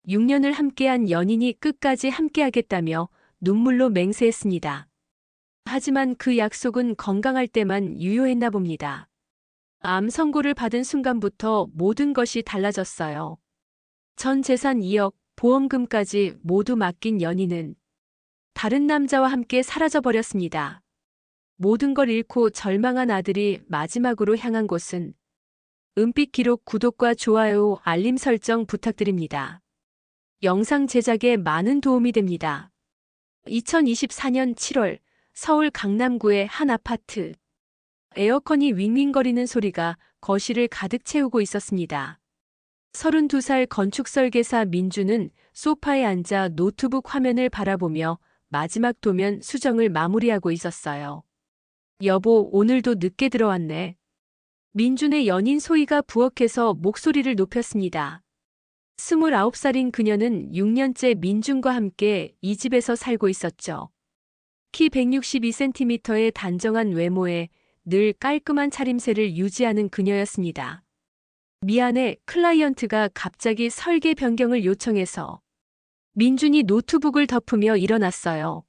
6년을 함께한 연인이 끝까지 함께하겠다며 눈물로 맹세했습니다. 하지만 그 약속은 건강할 때만 유효했나 봅니다. 암 선고를 받은 순간부터 모든 것이 달라졌어요. 전 재산 2억, 보험금까지 모두 맡긴 연인은 다른 남자와 함께 사라져버렸습니다. 모든 걸 잃고 절망한 아들이 마지막으로 향한 곳은 은빛 기록 구독과 좋아요, 알림 설정 부탁드립니다. 영상 제작에 많은 도움이 됩니다. 2024년 7월 서울 강남구의 한 아파트. 에어컨이 윙윙거리는 소리가 거실을 가득 채우고 있었습니다. 32살 건축설계사 민주는 소파에 앉아 노트북 화면을 바라보며 마지막 도면 수정을 마무리하고 있었어요. 여보, 오늘도 늦게 들어왔네. 민준의 연인 소희가 부엌에서 목소리를 높였습니다. 29살인 그녀는 6년째 민준과 함께 이 집에서 살고 있었죠. 키 162cm의 단정한 외모에 늘 깔끔한 차림새를 유지하는 그녀였습니다. 미안해, 클라이언트가 갑자기 설계 변경을 요청해서. 민준이 노트북을 덮으며 일어났어요.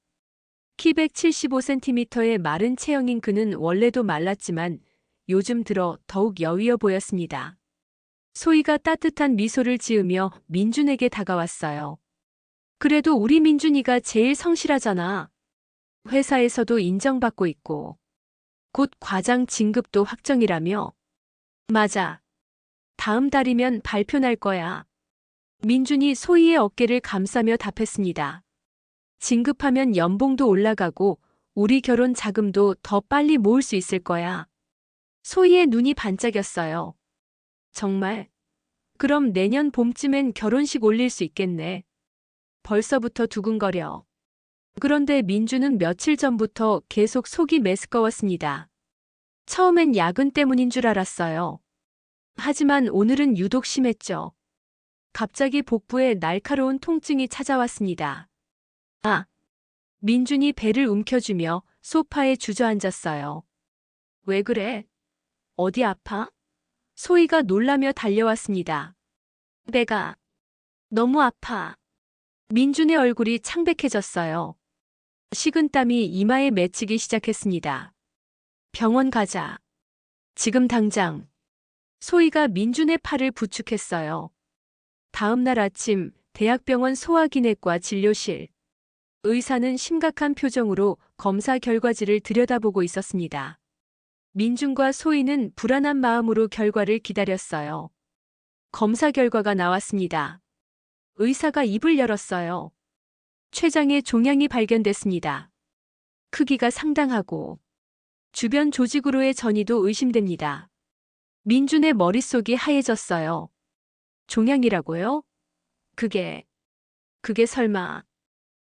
키 175cm의 마른 체형인 그는 원래도 말랐지만 요즘 들어 더욱 여위어 보였습니다. 소희가 따뜻한 미소를 지으며 민준에게 다가왔어요. 그래도 우리 민준이가 제일 성실하잖아. 회사에서도 인정받고 있고 곧 과장 진급도 확정이라며. 맞아. 다음 달이면 발표 날 거야. 민준이 소희의 어깨를 감싸며 답했습니다. 진급하면 연봉도 올라가고 우리 결혼 자금도 더 빨리 모을 수 있을 거야. 소희의 눈이 반짝였어요. 정말? 그럼 내년 봄쯤엔 결혼식 올릴 수 있겠네. 벌써부터 두근거려. 그런데 민주는 며칠 전부터 계속 속이 메스꺼웠습니다. 처음엔 야근 때문인 줄 알았어요. 하지만 오늘은 유독 심했죠. 갑자기 복부에 날카로운 통증이 찾아왔습니다. 아! 민준이 배를 움켜쥐며 소파에 주저앉았어요. 왜 그래? 어디 아파? 소희가 놀라며 달려왔습니다. 배가 너무 아파. 민준의 얼굴이 창백해졌어요. 식은땀이 이마에 맺히기 시작했습니다. 병원 가자. 지금 당장. 소희가 민준의 팔을 부축했어요. 다음 날 아침 대학병원 소아기내과 진료실. 의사는 심각한 표정으로 검사 결과지를 들여다보고 있었습니다. 민준과 소희는 불안한 마음으로 결과를 기다렸어요. 검사 결과가 나왔습니다. 의사가 입을 열었어요. 췌장에 종양이 발견됐습니다. 크기가 상당하고 주변 조직으로의 전이도 의심됩니다. 민준의 머릿속이 하얘졌어요. 종양이라고요? 그게 설마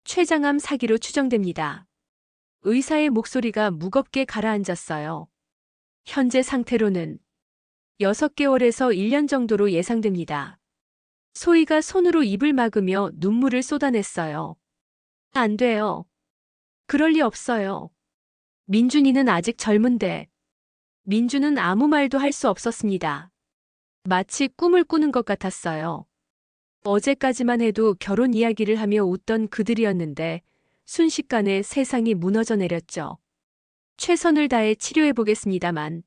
췌장암 사기로 추정됩니다. 의사의 목소리가 무겁게 가라앉았어요. 현재 상태로는 6개월에서 1년 정도로 예상됩니다. 소희가 손으로 입을 막으며 눈물을 쏟아냈어요. 안 돼요. 그럴 리 없어요. 민준이는 아직 젊은데. 민준은 아무 말도 할 수 없었습니다. 마치 꿈을 꾸는 것 같았어요. 어제까지만 해도 결혼 이야기를 하며 웃던 그들이었는데 순식간에 세상이 무너져 내렸죠. 최선을 다해 치료해보겠습니다만.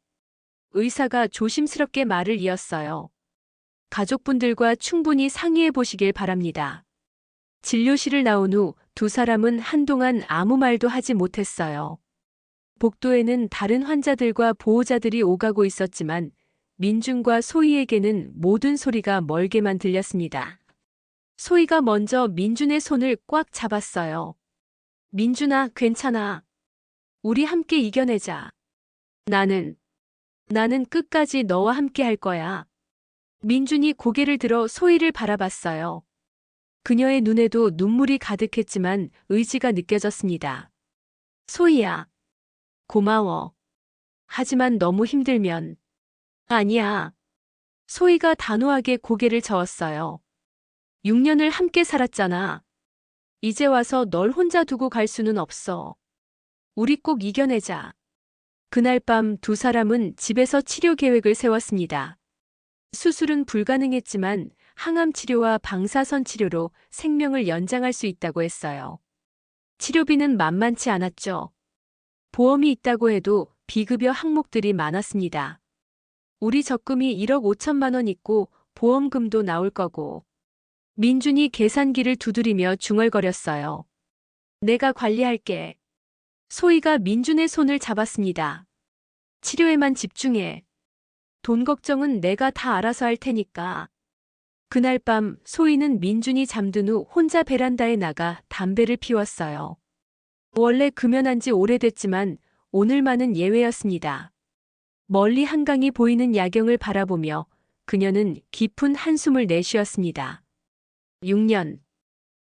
의사가 조심스럽게 말을 이었어요. 가족분들과 충분히 상의해 보시길 바랍니다. 진료실을 나온 후 두 사람은 한동안 아무 말도 하지 못했어요. 복도에는 다른 환자들과 보호자들이 오가고 있었지만 민준과 소희에게는 모든 소리가 멀게만 들렸습니다. 소희가 먼저 민준의 손을 꽉 잡았어요. 민준아, 괜찮아. 우리 함께 이겨내자. 나는 끝까지 너와 함께 할 거야. 민준이 고개를 들어 소희를 바라봤어요. 그녀의 눈에도 눈물이 가득했지만 의지가 느껴졌습니다. 소희야. 고마워. 하지만 너무 힘들면. 아니야. 소희가 단호하게 고개를 저었어요. 6년을 함께 살았잖아. 이제 와서 널 혼자 두고 갈 수는 없어. 우리 꼭 이겨내자. 그날 밤 두 사람은 집에서 치료 계획을 세웠습니다. 수술은 불가능했지만 항암 치료와 방사선 치료로 생명을 연장할 수 있다고 했어요. 치료비는 만만치 않았죠. 보험이 있다고 해도 비급여 항목들이 많았습니다. 우리 적금이 1억 5천만 원 있고 보험금도 나올 거고. 민준이 계산기를 두드리며 중얼거렸어요. 내가 관리할게. 소희가 민준의 손을 잡았습니다. 치료에만 집중해. 돈 걱정은 내가 다 알아서 할 테니까. 그날 밤 소희는 민준이 잠든 후 혼자 베란다에 나가 담배를 피웠어요. 원래 금연한 지 오래됐지만 오늘만은 예외였습니다. 멀리 한강이 보이는 야경을 바라보며 그녀는 깊은 한숨을 내쉬었습니다. 6년.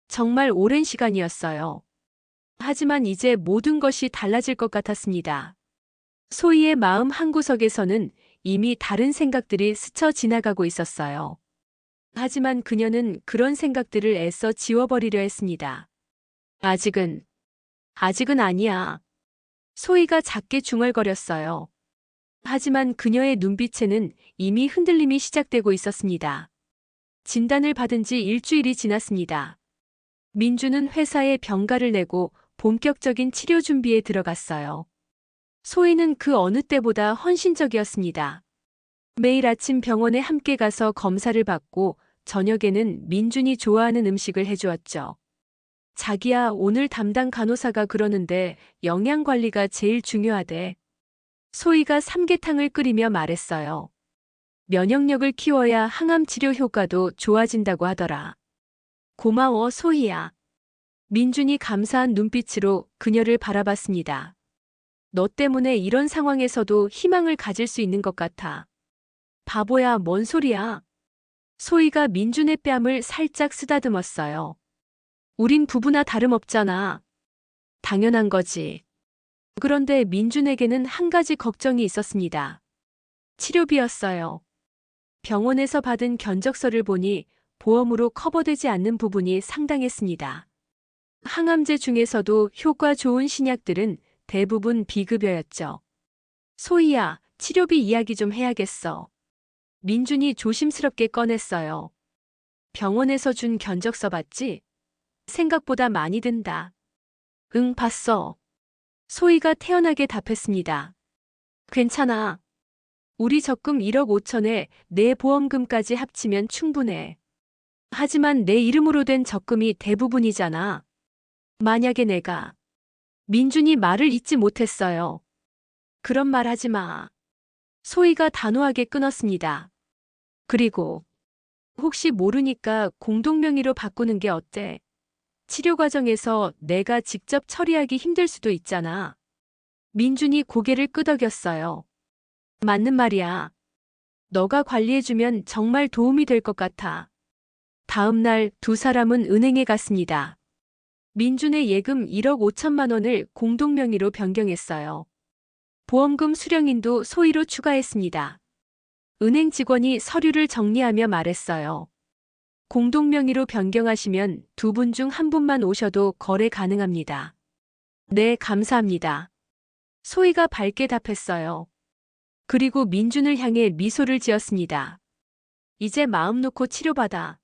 정말 오랜 시간이었어요. 하지만 이제 모든 것이 달라질 것 같았습니다. 소희의 마음 한구석에서는 이미 다른 생각들이 스쳐 지나가고 있었어요. 하지만 그녀는 그런 생각들을 애써 지워버리려 했습니다. 아직은 아니야. 소희가 작게 중얼거렸어요. 하지만 그녀의 눈빛에는 이미 흔들림이 시작되고 있었습니다. 진단을 받은 지 일주일이 지났습니다. 민주는 회사에 병가를 내고 본격적인 치료 준비에 들어갔어요. 소희는 그 어느 때보다 헌신적이었습니다. 매일 아침 병원에 함께 가서 검사를 받고 저녁에는 민준이 좋아하는 음식을 해주었죠. 자기야, 오늘 담당 간호사가 그러는데 영양 관리가 제일 중요하대. 소희가 삼계탕을 끓이며 말했어요. 면역력을 키워야 항암 치료 효과도 좋아진다고 하더라. 고마워, 소희야. 민준이 감사한 눈빛으로 그녀를 바라봤습니다. 너 때문에 이런 상황에서도 희망을 가질 수 있는 것 같아. 바보야, 뭔 소리야. 소희가 민준의 뺨을 살짝 쓰다듬었어요. 우린 부부나 다름없잖아. 당연한 거지. 그런데 민준에게는 한 가지 걱정이 있었습니다. 치료비였어요. 병원에서 받은 견적서를 보니 보험으로 커버되지 않는 부분이 상당했습니다. 항암제 중에서도 효과 좋은 신약들은 대부분 비급여였죠. 소희야, 치료비 이야기 좀 해야겠어. 민준이 조심스럽게 꺼냈어요. 병원에서 준 견적서 봤지? 생각보다 많이 든다. 응, 봤어. 소희가 태연하게 답했습니다. 괜찮아. 우리 적금 1억 5천에 내 보험금까지 합치면 충분해. 하지만 내 이름으로 된 적금이 대부분이잖아. 만약에 내가... 민준이 말을 잇지 못했어요. 그런 말 하지 마. 소희가 단호하게 끊었습니다. 그리고 혹시 모르니까 공동명의로 바꾸는 게 어때? 치료 과정에서 내가 직접 처리하기 힘들 수도 있잖아. 민준이 고개를 끄덕였어요. 맞는 말이야. 너가 관리해주면 정말 도움이 될 것 같아. 다음 날 두 사람은 은행에 갔습니다. 민준의 예금 1억 5천만 원을 공동명의로 변경했어요. 보험금 수령인도 소희로 추가했습니다. 은행 직원이 서류를 정리하며 말했어요. 공동명의로 변경하시면 두 분 중 한 분만 오셔도 거래 가능합니다. 네, 감사합니다. 소희가 밝게 답했어요. 그리고 민준을 향해 미소를 지었습니다. 이제 마음 놓고 치료받아.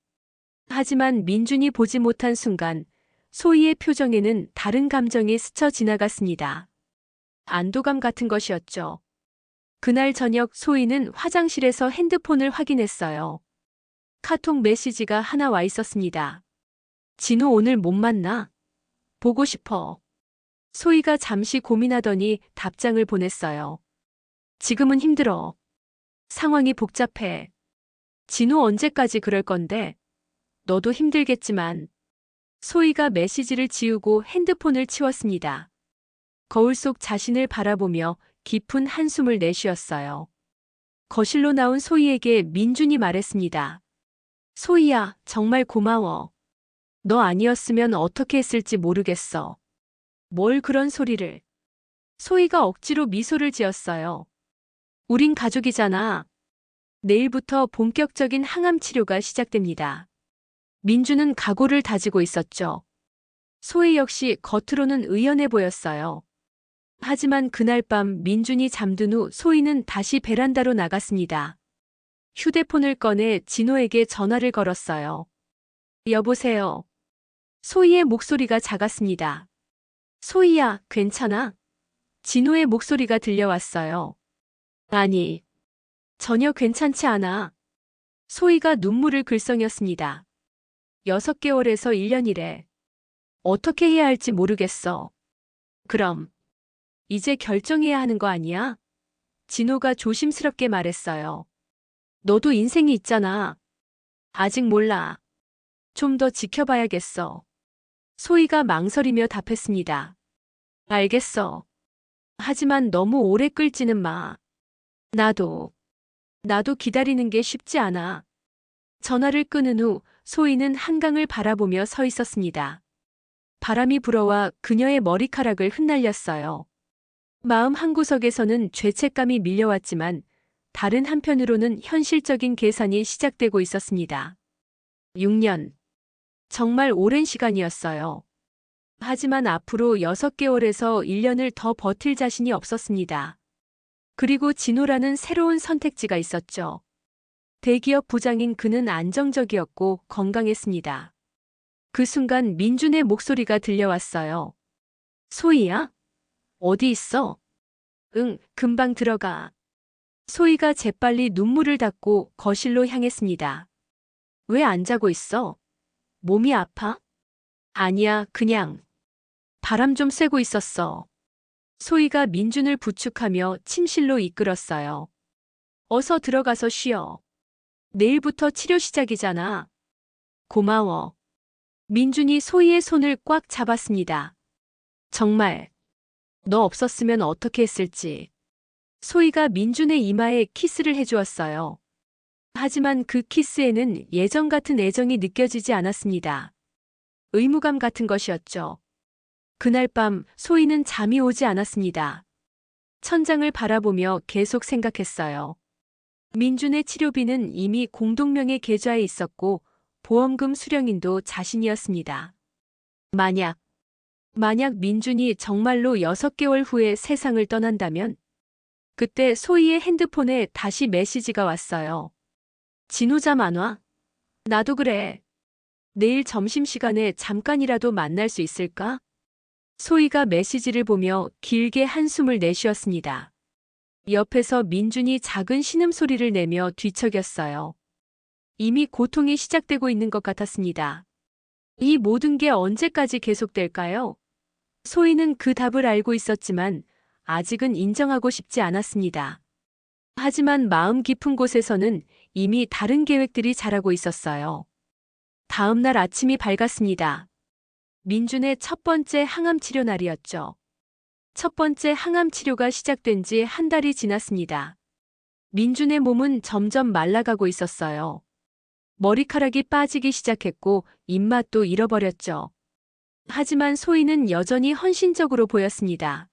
하지만 민준이 보지 못한 순간 소희의 표정에는 다른 감정이 스쳐 지나갔습니다. 안도감 같은 것이었죠. 그날 저녁 소희는 화장실에서 핸드폰을 확인했어요. 카톡 메시지가 하나 와 있었습니다. 진우 오늘 못 만나? 보고 싶어. 소희가 잠시 고민하더니 답장을 보냈어요. 지금은 힘들어. 상황이 복잡해. 진우 언제까지 그럴 건데? 너도 힘들겠지만. 소희가 메시지를 지우고 핸드폰을 치웠습니다. 거울 속 자신을 바라보며 깊은 한숨을 내쉬었어요. 거실로 나온 소희에게 민준이 말했습니다. 소희야, 정말 고마워. 너 아니었으면 어떻게 했을지 모르겠어. 뭘 그런 소리를. 소희가 억지로 미소를 지었어요. 우린 가족이잖아. 내일부터 본격적인 항암 치료가 시작됩니다. 민주는 각오를 다지고 있었죠. 소희 역시 겉으로는 의연해 보였어요. 하지만 그날 밤 민준이 잠든 후 소희는 다시 베란다로 나갔습니다. 휴대폰을 꺼내 진호에게 전화를 걸었어요. 여보세요. 소희의 목소리가 작았습니다. 소희야, 괜찮아? 진호의 목소리가 들려왔어요. 아니, 전혀 괜찮지 않아. 소희가 눈물을 글썽였습니다. 6개월에서 1년이래. 어떻게 해야 할지 모르겠어. 그럼, 이제 결정해야 하는 거 아니야? 진호가 조심스럽게 말했어요. 너도 인생이 있잖아. 아직 몰라. 좀 더 지켜봐야겠어. 소희가 망설이며 답했습니다. 알겠어. 하지만 너무 오래 끌지는 마. 나도 기다리는 게 쉽지 않아. 전화를 끊은 후 소희는 한강을 바라보며 서 있었습니다. 바람이 불어와 그녀의 머리카락을 흩날렸어요. 마음 한구석에서는 죄책감이 밀려왔지만 다른 한편으로는 현실적인 계산이 시작되고 있었습니다. 6년. 정말 오랜 시간이었어요. 하지만 앞으로 6개월에서 1년을 더 버틸 자신이 없었습니다. 그리고 진호라는 새로운 선택지가 있었죠. 대기업 부장인 그는 안정적이었고 건강했습니다. 그 순간 민준의 목소리가 들려왔어요. 소희야? 어디 있어? 응, 금방 들어가. 소희가 재빨리 눈물을 닦고 거실로 향했습니다. 왜 안 자고 있어? 몸이 아파? 아니야, 그냥. 바람 좀 쐬고 있었어. 소희가 민준을 부축하며 침실로 이끌었어요. 어서 들어가서 쉬어. 내일부터 치료 시작이잖아. 고마워. 민준이 소희의 손을 꽉 잡았습니다. 정말, 너 없었으면 어떻게 했을지. 소희가 민준의 이마에 키스를 해주었어요. 하지만 그 키스에는 예전 같은 애정이 느껴지지 않았습니다. 의무감 같은 것이었죠. 그날 밤 소희는 잠이 오지 않았습니다. 천장을 바라보며 계속 생각했어요. 민준의 치료비는 이미 공동명의 계좌에 있었고 보험금 수령인도 자신이었습니다. 만약 민준이 정말로 6개월 후에 세상을 떠난다면 그때 소희의 핸드폰에 다시 메시지가 왔어요. 진호 잠 안 와? 나도 그래. 내일 점심시간에 잠깐이라도 만날 수 있을까? 소희가 메시지를 보며 길게 한숨을 내쉬었습니다. 옆에서 민준이 작은 신음소리를 내며 뒤척였어요. 이미 고통이 시작되고 있는 것 같았습니다. 이 모든 게 언제까지 계속될까요? 소희는 그 답을 알고 있었지만 아직은 인정하고 싶지 않았습니다. 하지만 마음 깊은 곳에서는 이미 다른 계획들이 자라고 있었어요. 다음 날 아침이 밝았습니다. 민준의 첫 번째 항암 치료 날이었죠. 첫 번째 항암 치료가 시작된 지 한 달이 지났습니다. 민준의 몸은 점점 말라가고 있었어요. 머리카락이 빠지기 시작했고 입맛도 잃어버렸죠. 하지만 소희는 여전히 헌신적으로 보였습니다.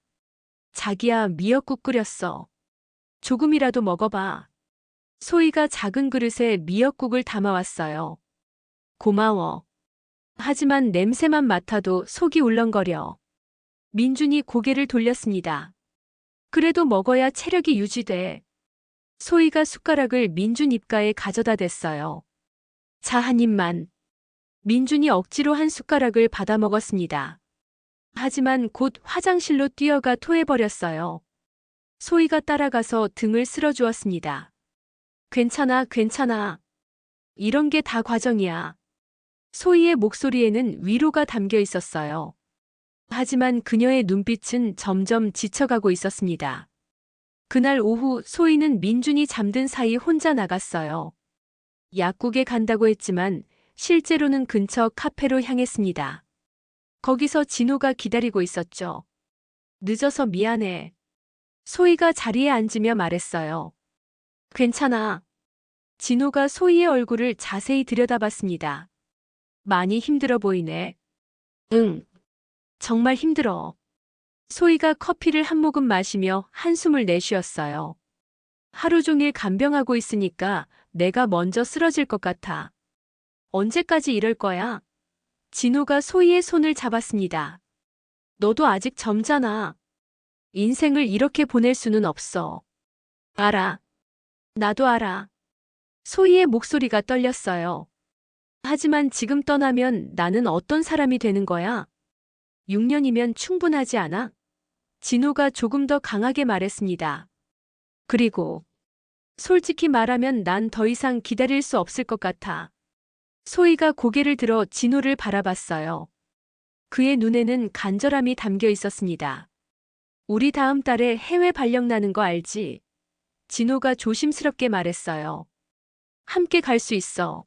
자기야, 미역국 끓였어. 조금이라도 먹어봐. 소희가 작은 그릇에 미역국을 담아왔어요. 고마워. 하지만 냄새만 맡아도 속이 울렁거려. 민준이 고개를 돌렸습니다. 그래도 먹어야 체력이 유지돼. 소희가 숟가락을 민준 입가에 가져다 댔어요. 자, 한 입만. 민준이 억지로 한 숟가락을 받아 먹었습니다. 하지만 곧 화장실로 뛰어가 토해버렸어요. 소희가 따라가서 등을 쓸어주었습니다. 괜찮아, 괜찮아. 이런 게 다 과정이야. 소희의 목소리에는 위로가 담겨 있었어요. 하지만 그녀의 눈빛은 점점 지쳐가고 있었습니다. 그날 오후 소희는 민준이 잠든 사이 혼자 나갔어요. 약국에 간다고 했지만 실제로는 근처 카페로 향했습니다. 거기서 진호가 기다리고 있었죠. 늦어서 미안해. 소희가 자리에 앉으며 말했어요. 괜찮아. 진호가 소희의 얼굴을 자세히 들여다봤습니다. 많이 힘들어 보이네. 응, 정말 힘들어. 소희가 커피를 한 모금 마시며 한숨을 내쉬었어요. 하루 종일 간병하고 있으니까 내가 먼저 쓰러질 것 같아. 언제까지 이럴 거야? 진호가 소희의 손을 잡았습니다. 너도 아직 젊잖아. 인생을 이렇게 보낼 수는 없어. 알아. 나도 알아. 소희의 목소리가 떨렸어요. 하지만 지금 떠나면 나는 어떤 사람이 되는 거야? 6년이면 충분하지 않아? 진호가 조금 더 강하게 말했습니다. 그리고 솔직히 말하면 난 더 이상 기다릴 수 없을 것 같아. 소희가 고개를 들어 진호를 바라봤어요. 그의 눈에는 간절함이 담겨 있었습니다. 우리 다음 달에 해외 발령 나는 거 알지? 진호가 조심스럽게 말했어요. 함께 갈 수 있어.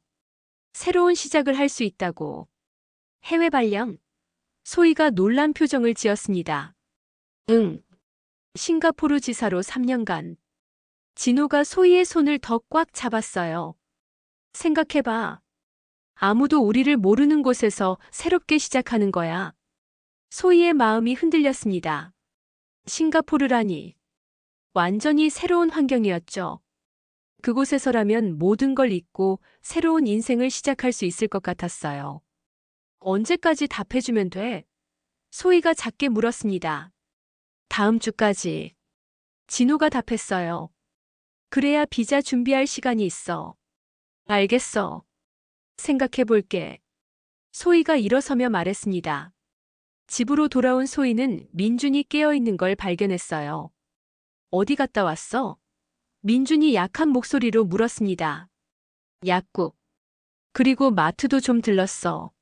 새로운 시작을 할 수 있다고. 해외 발령? 소희가 놀란 표정을 지었습니다. 응. 싱가포르 지사로 3년간. 진호가 소희의 손을 더 꽉 잡았어요. 생각해봐. 아무도 우리를 모르는 곳에서 새롭게 시작하는 거야. 소희의 마음이 흔들렸습니다. 싱가포르라니. 완전히 새로운 환경이었죠. 그곳에서라면 모든 걸 잊고 새로운 인생을 시작할 수 있을 것 같았어요. 언제까지 답해주면 돼? 소희가 작게 물었습니다. 다음 주까지. 진호가 답했어요. 그래야 비자 준비할 시간이 있어. 알겠어. 생각해 볼게. 소희가 일어서며 말했습니다. 집으로 돌아온 소희는 민준이 깨어있는 걸 발견했어요. 어디 갔다 왔어? 민준이 약한 목소리로 물었습니다. 약국. 그리고 마트도 좀 들렀어.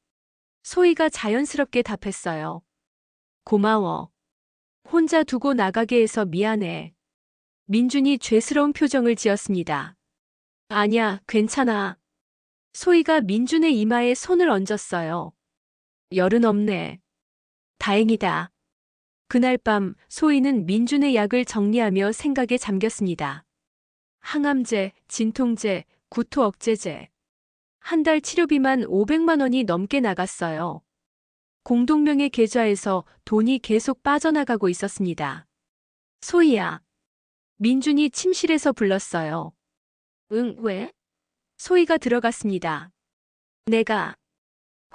소희가 자연스럽게 답했어요. 고마워. 혼자 두고 나가게 해서 미안해. 민준이 죄스러운 표정을 지었습니다. 아니야, 괜찮아. 소희가 민준의 이마에 손을 얹었어요. 열은 없네. 다행이다. 그날 밤 소희는 민준의 약을 정리하며 생각에 잠겼습니다. 항암제, 진통제, 구토 억제제. 한 달 치료비만 500만 원이 넘게 나갔어요. 공동명의 계좌에서 돈이 계속 빠져나가고 있었습니다. 소희야. 민준이 침실에서 불렀어요. 응, 왜? 소희가 들어갔습니다. 내가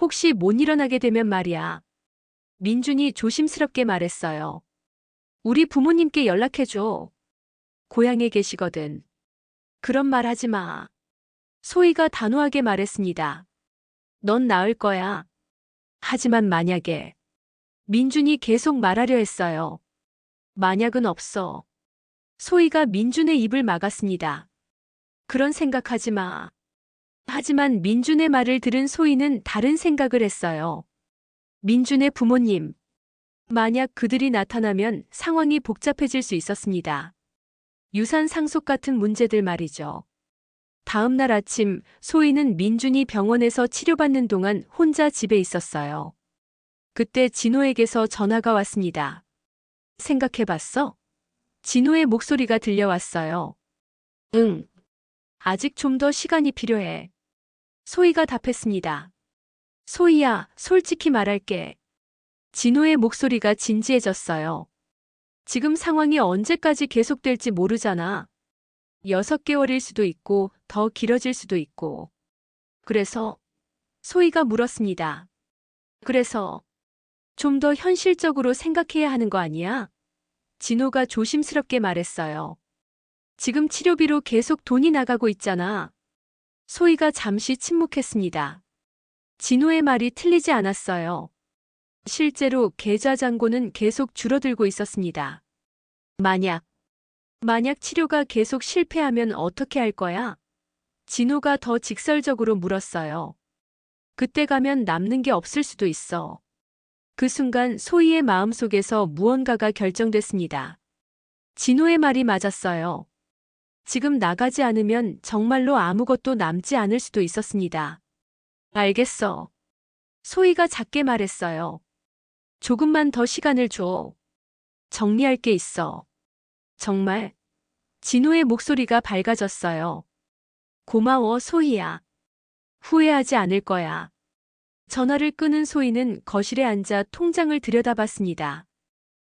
혹시 못 일어나게 되면 말이야. 민준이 조심스럽게 말했어요. 우리 부모님께 연락해줘. 고향에 계시거든. 그런 말 하지 마. 소희가 단호하게 말했습니다. 넌 나을 거야. 하지만 만약에. 민준이 계속 말하려 했어요. 만약은 없어. 소희가 민준의 입을 막았습니다. 그런 생각하지 마. 하지만 민준의 말을 들은 소희는 다른 생각을 했어요. 민준의 부모님. 만약 그들이 나타나면 상황이 복잡해질 수 있었습니다. 유산 상속 같은 문제들 말이죠. 다음 날 아침 소희는 민준이 병원에서 치료받는 동안 혼자 집에 있었어요. 그때 진호에게서 전화가 왔습니다. 생각해봤어? 진호의 목소리가 들려왔어요. 응. 아직 좀 더 시간이 필요해. 소희가 답했습니다. 소희야, 솔직히 말할게. 진호의 목소리가 진지해졌어요. 지금 상황이 언제까지 계속될지 모르잖아. 6개월일 수도 있고 더 길어질 수도 있고. 그래서 소희가 물었습니다. 그래서 좀 더 현실적으로 생각해야 하는 거 아니야? 진호가 조심스럽게 말했어요. 지금 치료비로 계속 돈이 나가고 있잖아. 소희가 잠시 침묵했습니다. 진호의 말이 틀리지 않았어요. 실제로 계좌 잔고는 계속 줄어들고 있었습니다. 만약 치료가 계속 실패하면 어떻게 할 거야? 진호가 더 직설적으로 물었어요. 그때 가면 남는 게 없을 수도 있어. 그 순간 소희의 마음속에서 무언가가 결정됐습니다. 진호의 말이 맞았어요. 지금 나가지 않으면 정말로 아무것도 남지 않을 수도 있었습니다. 알겠어. 소희가 작게 말했어요. 조금만 더 시간을 줘. 정리할 게 있어. 정말? 진호의 목소리가 밝아졌어요. 고마워, 소희야. 후회하지 않을 거야. 전화를 끊은 소희는 거실에 앉아 통장을 들여다봤습니다.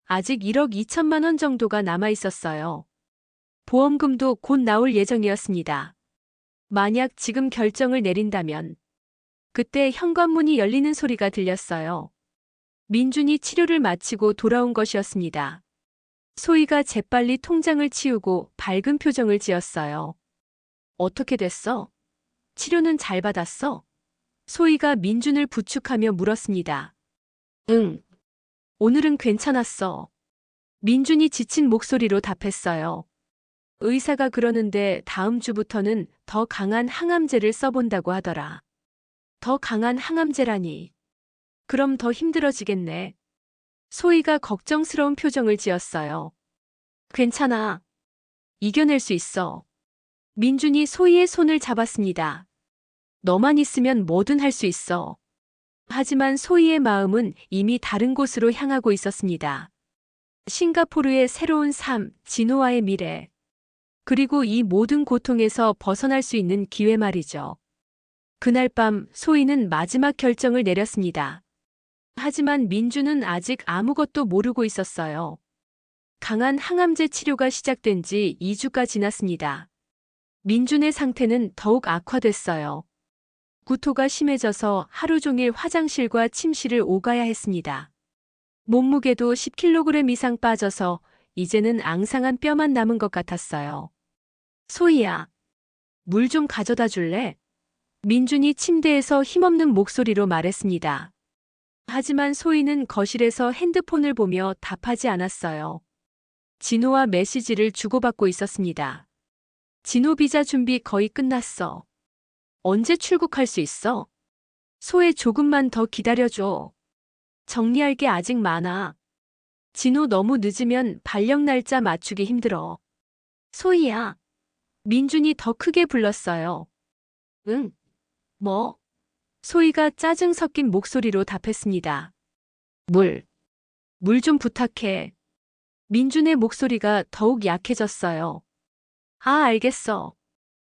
아직 1억 2천만 원 정도가 남아 있었어요. 보험금도 곧 나올 예정이었습니다. 만약 지금 결정을 내린다면 그때 현관문이 열리는 소리가 들렸어요. 민준이 치료를 마치고 돌아온 것이었습니다. 소희가 재빨리 통장을 치우고 밝은 표정을 지었어요. 어떻게 됐어? 치료는 잘 받았어? 소희가 민준을 부축하며 물었습니다. 응. 오늘은 괜찮았어. 민준이 지친 목소리로 답했어요. 의사가 그러는데 다음 주부터는 더 강한 항암제를 써본다고 하더라. 더 강한 항암제라니. 그럼 더 힘들어지겠네. 소희가 걱정스러운 표정을 지었어요. 괜찮아. 이겨낼 수 있어. 민준이 소희의 손을 잡았습니다. 너만 있으면 뭐든 할 수 있어. 하지만 소희의 마음은 이미 다른 곳으로 향하고 있었습니다. 싱가포르의 새로운 삶, 진호와의 미래. 그리고 이 모든 고통에서 벗어날 수 있는 기회 말이죠. 그날 밤 소희는 마지막 결정을 내렸습니다. 하지만 민주는 아직 아무것도 모르고 있었어요. 강한 항암제 치료가 시작된 지 2주가 지났습니다. 민준의 상태는 더욱 악화됐어요. 구토가 심해져서 하루 종일 화장실과 침실을 오가야 했습니다. 몸무게도 10kg 이상 빠져서 이제는 앙상한 뼈만 남은 것 같았어요. 소희야, 물 좀 가져다 줄래? 민준이 침대에서 힘없는 목소리로 말했습니다. 하지만 소희는 거실에서 핸드폰을 보며 답하지 않았어요. 진호와 메시지를 주고받고 있었습니다. 진호 비자 준비 거의 끝났어. 언제 출국할 수 있어? 소혜 조금만 더 기다려줘. 정리할 게 아직 많아. 진호 너무 늦으면 발령 날짜 맞추기 힘들어. 소희야. 민준이 더 크게 불렀어요. 응. 뭐? 소희가 짜증 섞인 목소리로 답했습니다. 물. 물 좀 부탁해. 민준의 목소리가 더욱 약해졌어요. 아, 알겠어.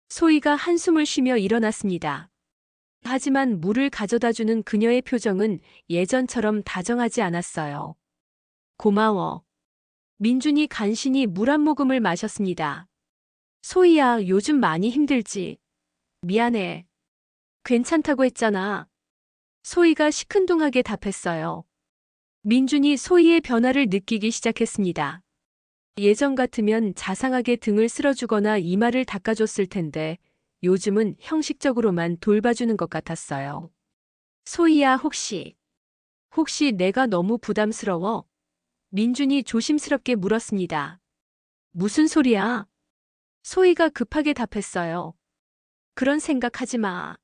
소희가 한숨을 쉬며 일어났습니다. 하지만 물을 가져다주는 그녀의 표정은 예전처럼 다정하지 않았어요. 고마워. 민준이 간신히 물 한 모금을 마셨습니다. 소희야, 요즘 많이 힘들지? 미안해. 괜찮다고 했잖아. 소희가 시큰둥하게 답했어요. 민준이 소희의 변화를 느끼기 시작했습니다. 예전 같으면 자상하게 등을 쓸어주거나 이마를 닦아줬을 텐데 요즘은 형식적으로만 돌봐주는 것 같았어요. 소희야, 혹시 내가 너무 부담스러워? 민준이 조심스럽게 물었습니다. 무슨 소리야? 소희가 급하게 답했어요. 그런 생각하지 마.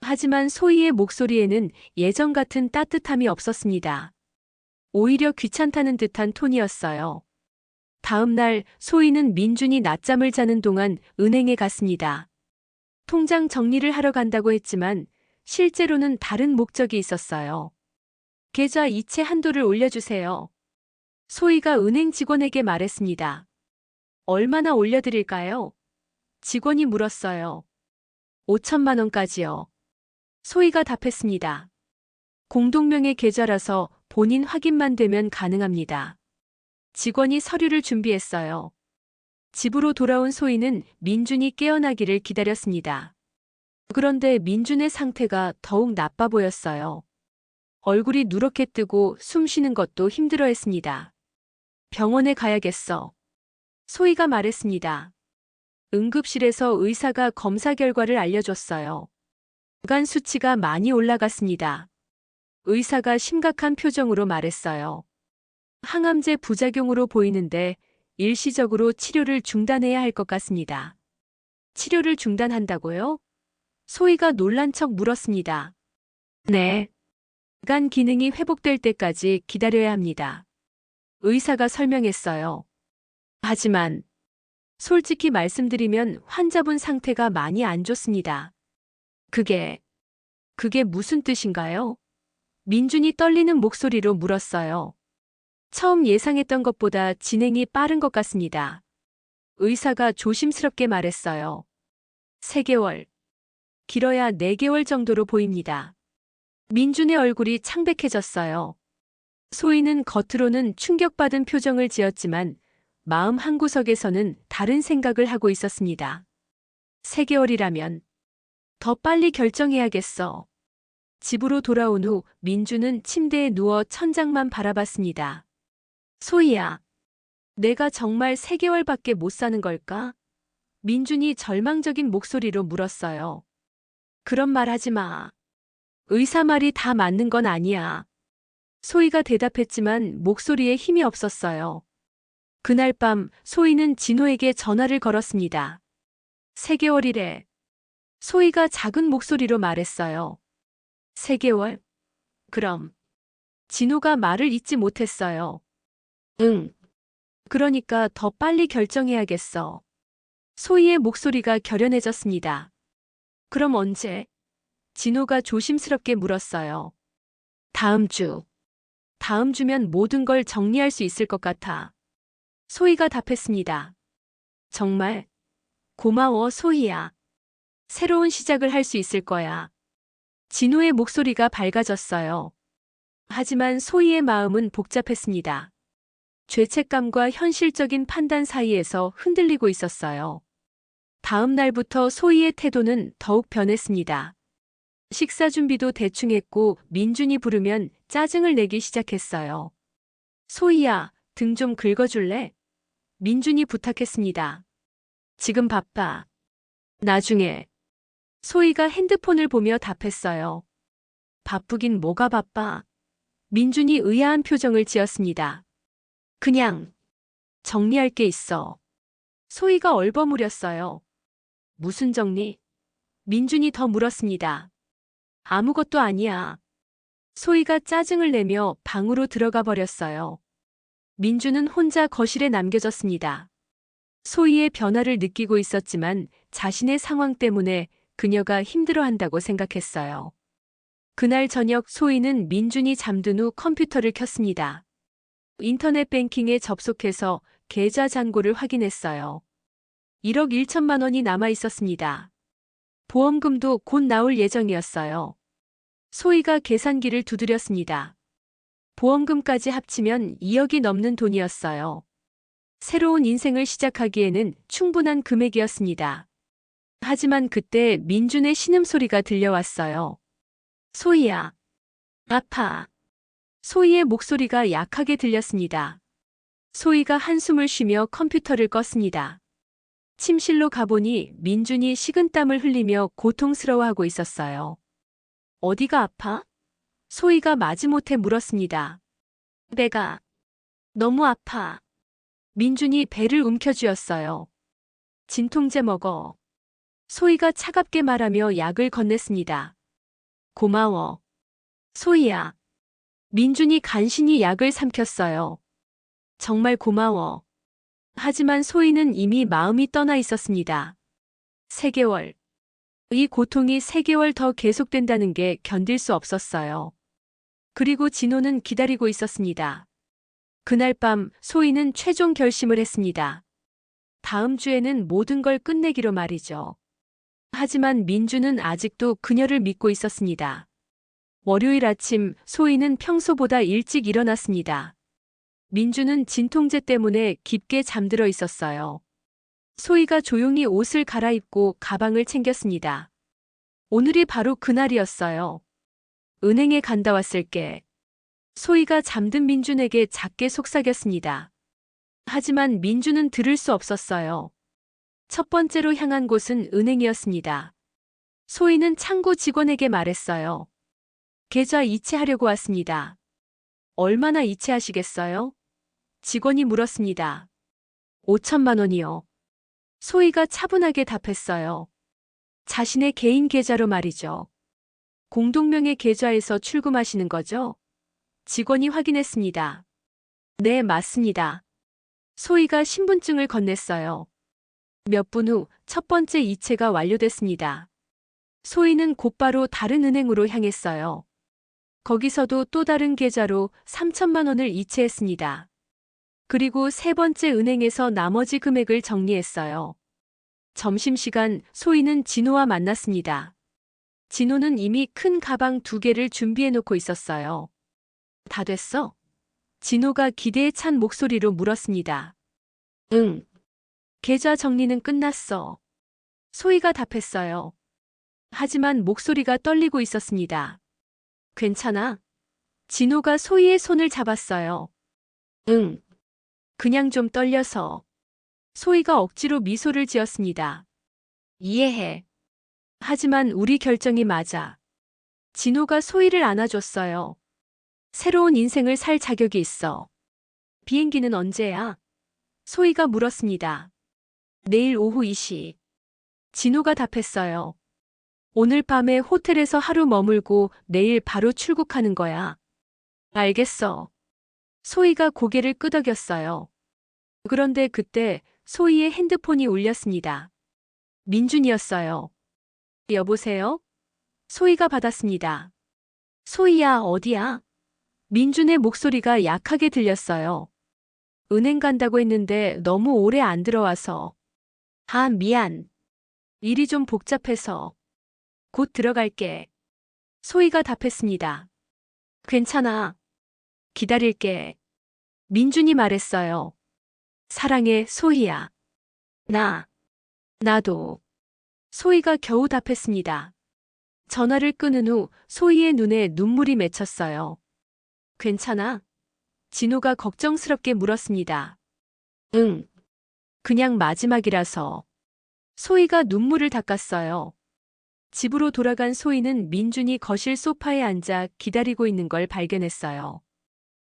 하지만 소희의 목소리에는 예전 같은 따뜻함이 없었습니다. 오히려 귀찮다는 듯한 톤이었어요. 다음 날 소희는 민준이 낮잠을 자는 동안 은행에 갔습니다. 통장 정리를 하러 간다고 했지만 실제로는 다른 목적이 있었어요. 계좌 이체 한도를 올려주세요. 소희가 은행 직원에게 말했습니다. 얼마나 올려드릴까요? 직원이 물었어요. 5천만 원까지요. 소희가 답했습니다. 공동명의 계좌라서 본인 확인만 되면 가능합니다. 직원이 서류를 준비했어요. 집으로 돌아온 소희는 민준이 깨어나기를 기다렸습니다. 그런데 민준의 상태가 더욱 나빠 보였어요. 얼굴이 누렇게 뜨고 숨 쉬는 것도 힘들어했습니다. 병원에 가야겠어. 소희가 말했습니다. 응급실에서 의사가 검사 결과를 알려줬어요. 간 수치가 많이 올라갔습니다. 의사가 심각한 표정으로 말했어요. 항암제 부작용으로 보이는데 일시적으로 치료를 중단해야 할 것 같습니다. 치료를 중단한다고요? 소희가 놀란 척 물었습니다. 네. 간 기능이 회복될 때까지 기다려야 합니다. 의사가 설명했어요. 하지만 솔직히 말씀드리면 환자분 상태가 많이 안 좋습니다. 그게 무슨 뜻인가요? 민준이 떨리는 목소리로 물었어요. 처음 예상했던 것보다 진행이 빠른 것 같습니다. 의사가 조심스럽게 말했어요. 3개월, 길어야 4개월 정도로 보입니다. 민준의 얼굴이 창백해졌어요. 소희는 겉으로는 충격받은 표정을 지었지만 마음 한구석에서는 다른 생각을 하고 있었습니다. 3개월이라면 더 빨리 결정해야겠어. 집으로 돌아온 후 민준은 침대에 누워 천장만 바라봤습니다. 소희야, 내가 정말 3개월밖에 못 사는 걸까? 민준이 절망적인 목소리로 물었어요. 그런 말 하지 마. 의사 말이 다 맞는 건 아니야. 소희가 대답했지만 목소리에 힘이 없었어요. 그날 밤 소희는 진호에게 전화를 걸었습니다. 3개월이래. 소희가 작은 목소리로 말했어요. 3개월? 그럼. 진호가 말을 잇지 못했어요. 응. 그러니까 더 빨리 결정해야겠어. 소희의 목소리가 결연해졌습니다. 그럼 언제? 진호가 조심스럽게 물었어요. 다음 주. 다음 주면 모든 걸 정리할 수 있을 것 같아. 소희가 답했습니다. 정말 고마워, 소희야. 새로운 시작을 할 수 있을 거야. 진호의 목소리가 밝아졌어요. 하지만 소희의 마음은 복잡했습니다. 죄책감과 현실적인 판단 사이에서 흔들리고 있었어요. 다음 날부터 소희의 태도는 더욱 변했습니다. 식사 준비도 대충 했고 민준이 부르면 짜증을 내기 시작했어요. 소희야, 등 좀 긁어줄래? 민준이 부탁했습니다. 지금 바빠. 나중에. 소희가 핸드폰을 보며 답했어요. 바쁘긴 뭐가 바빠. 민준이 의아한 표정을 지었습니다. 그냥 정리할 게 있어. 소희가 얼버무렸어요. 무슨 정리? 민준이 더 물었습니다. 아무것도 아니야. 소희가 짜증을 내며 방으로 들어가 버렸어요. 민준은 혼자 거실에 남겨졌습니다. 소희의 변화를 느끼고 있었지만 자신의 상황 때문에 그녀가 힘들어한다고 생각했어요. 그날 저녁 소희는 민준이 잠든 후 컴퓨터를 켰습니다. 인터넷 뱅킹에 접속해서 계좌 잔고를 확인했어요. 1억 1천만 원이 남아 있었습니다. 보험금도 곧 나올 예정이었어요. 소희가 계산기를 두드렸습니다. 보험금까지 합치면 2억이 넘는 돈이었어요. 새로운 인생을 시작하기에는 충분한 금액이었습니다. 하지만 그때 민준의 신음소리가 들려왔어요. 소희야. 아파. 소희의 목소리가 약하게 들렸습니다. 소희가 한숨을 쉬며 컴퓨터를 껐습니다. 침실로 가보니 민준이 식은땀을 흘리며 고통스러워하고 있었어요. 어디가 아파? 소희가 마지못해 물었습니다. 배가 너무 아파. 민준이 배를 움켜쥐었어요. 진통제 먹어. 소희가 차갑게 말하며 약을 건넸습니다. 고마워. 소희야. 민준이 간신히 약을 삼켰어요. 정말 고마워. 하지만 소희는 이미 마음이 떠나 있었습니다. 3개월. 이 고통이 3개월 더 계속된다는 게 견딜 수 없었어요. 그리고 진호는 기다리고 있었습니다. 그날 밤 소희는 최종 결심을 했습니다. 다음 주에는 모든 걸 끝내기로 말이죠. 하지만 민준은 아직도 그녀를 믿고 있었습니다. 월요일 아침 소희는 평소보다 일찍 일어났습니다. 민준은 진통제 때문에 깊게 잠들어 있었어요. 소희가 조용히 옷을 갈아입고 가방을 챙겼습니다. 오늘이 바로 그날이었어요. 은행에 간다 왔을게. 소희가 잠든 민준에게 작게 속삭였습니다. 하지만 민준은 들을 수 없었어요. 첫 번째로 향한 곳은 은행이었습니다. 소희는 창구 직원에게 말했어요. 계좌 이체하려고 왔습니다. 얼마나 이체하시겠어요? 직원이 물었습니다. 5천만 원이요. 소희가 차분하게 답했어요. 자신의 개인 계좌로 말이죠. 공동명의 계좌에서 출금하시는 거죠? 직원이 확인했습니다. 네, 맞습니다. 소희가 신분증을 건넸어요. 몇 분 후 첫 번째 이체가 완료됐습니다. 소희는 곧바로 다른 은행으로 향했어요. 거기서도 또 다른 계좌로 3천만 원을 이체했습니다. 그리고 세 번째 은행에서 나머지 금액을 정리했어요. 점심시간 소희는 진호와 만났습니다. 진호는 이미 큰 가방 2개를 준비해 놓고 있었어요. 다 됐어? 진호가 기대에 찬 목소리로 물었습니다. 응. 계좌 정리는 끝났어. 소희가 답했어요. 하지만 목소리가 떨리고 있었습니다. 괜찮아? 진호가 소희의 손을 잡았어요. 응. 그냥 좀 떨려서. 소희가 억지로 미소를 지었습니다. 이해해. 하지만 우리 결정이 맞아. 진호가 소희를 안아줬어요. 새로운 인생을 살 자격이 있어. 비행기는 언제야? 소희가 물었습니다. 내일 오후 2시. 진호가 답했어요. 오늘 밤에 호텔에서 하루 머물고 내일 바로 출국하는 거야. 알겠어. 소희가 고개를 끄덕였어요. 그런데 그때 소희의 핸드폰이 울렸습니다. 민준이었어요. 여보세요? 소희가 받았습니다. 소희야, 어디야? 민준의 목소리가 약하게 들렸어요. 은행 간다고 했는데 너무 오래 안 들어와서. 아, 미안. 일이 좀 복잡해서. 곧 들어갈게. 소희가 답했습니다. 괜찮아. 기다릴게. 민준이 말했어요. 사랑해, 소희야. 나도. 소희가 겨우 답했습니다. 전화를 끊은 후 소희의 눈에 눈물이 맺혔어요. 괜찮아? 진호가 걱정스럽게 물었습니다. 응. 그냥 마지막이라서. 소희가 눈물을 닦았어요. 집으로 돌아간 소희는 민준이 거실 소파에 앉아 기다리고 있는 걸 발견했어요.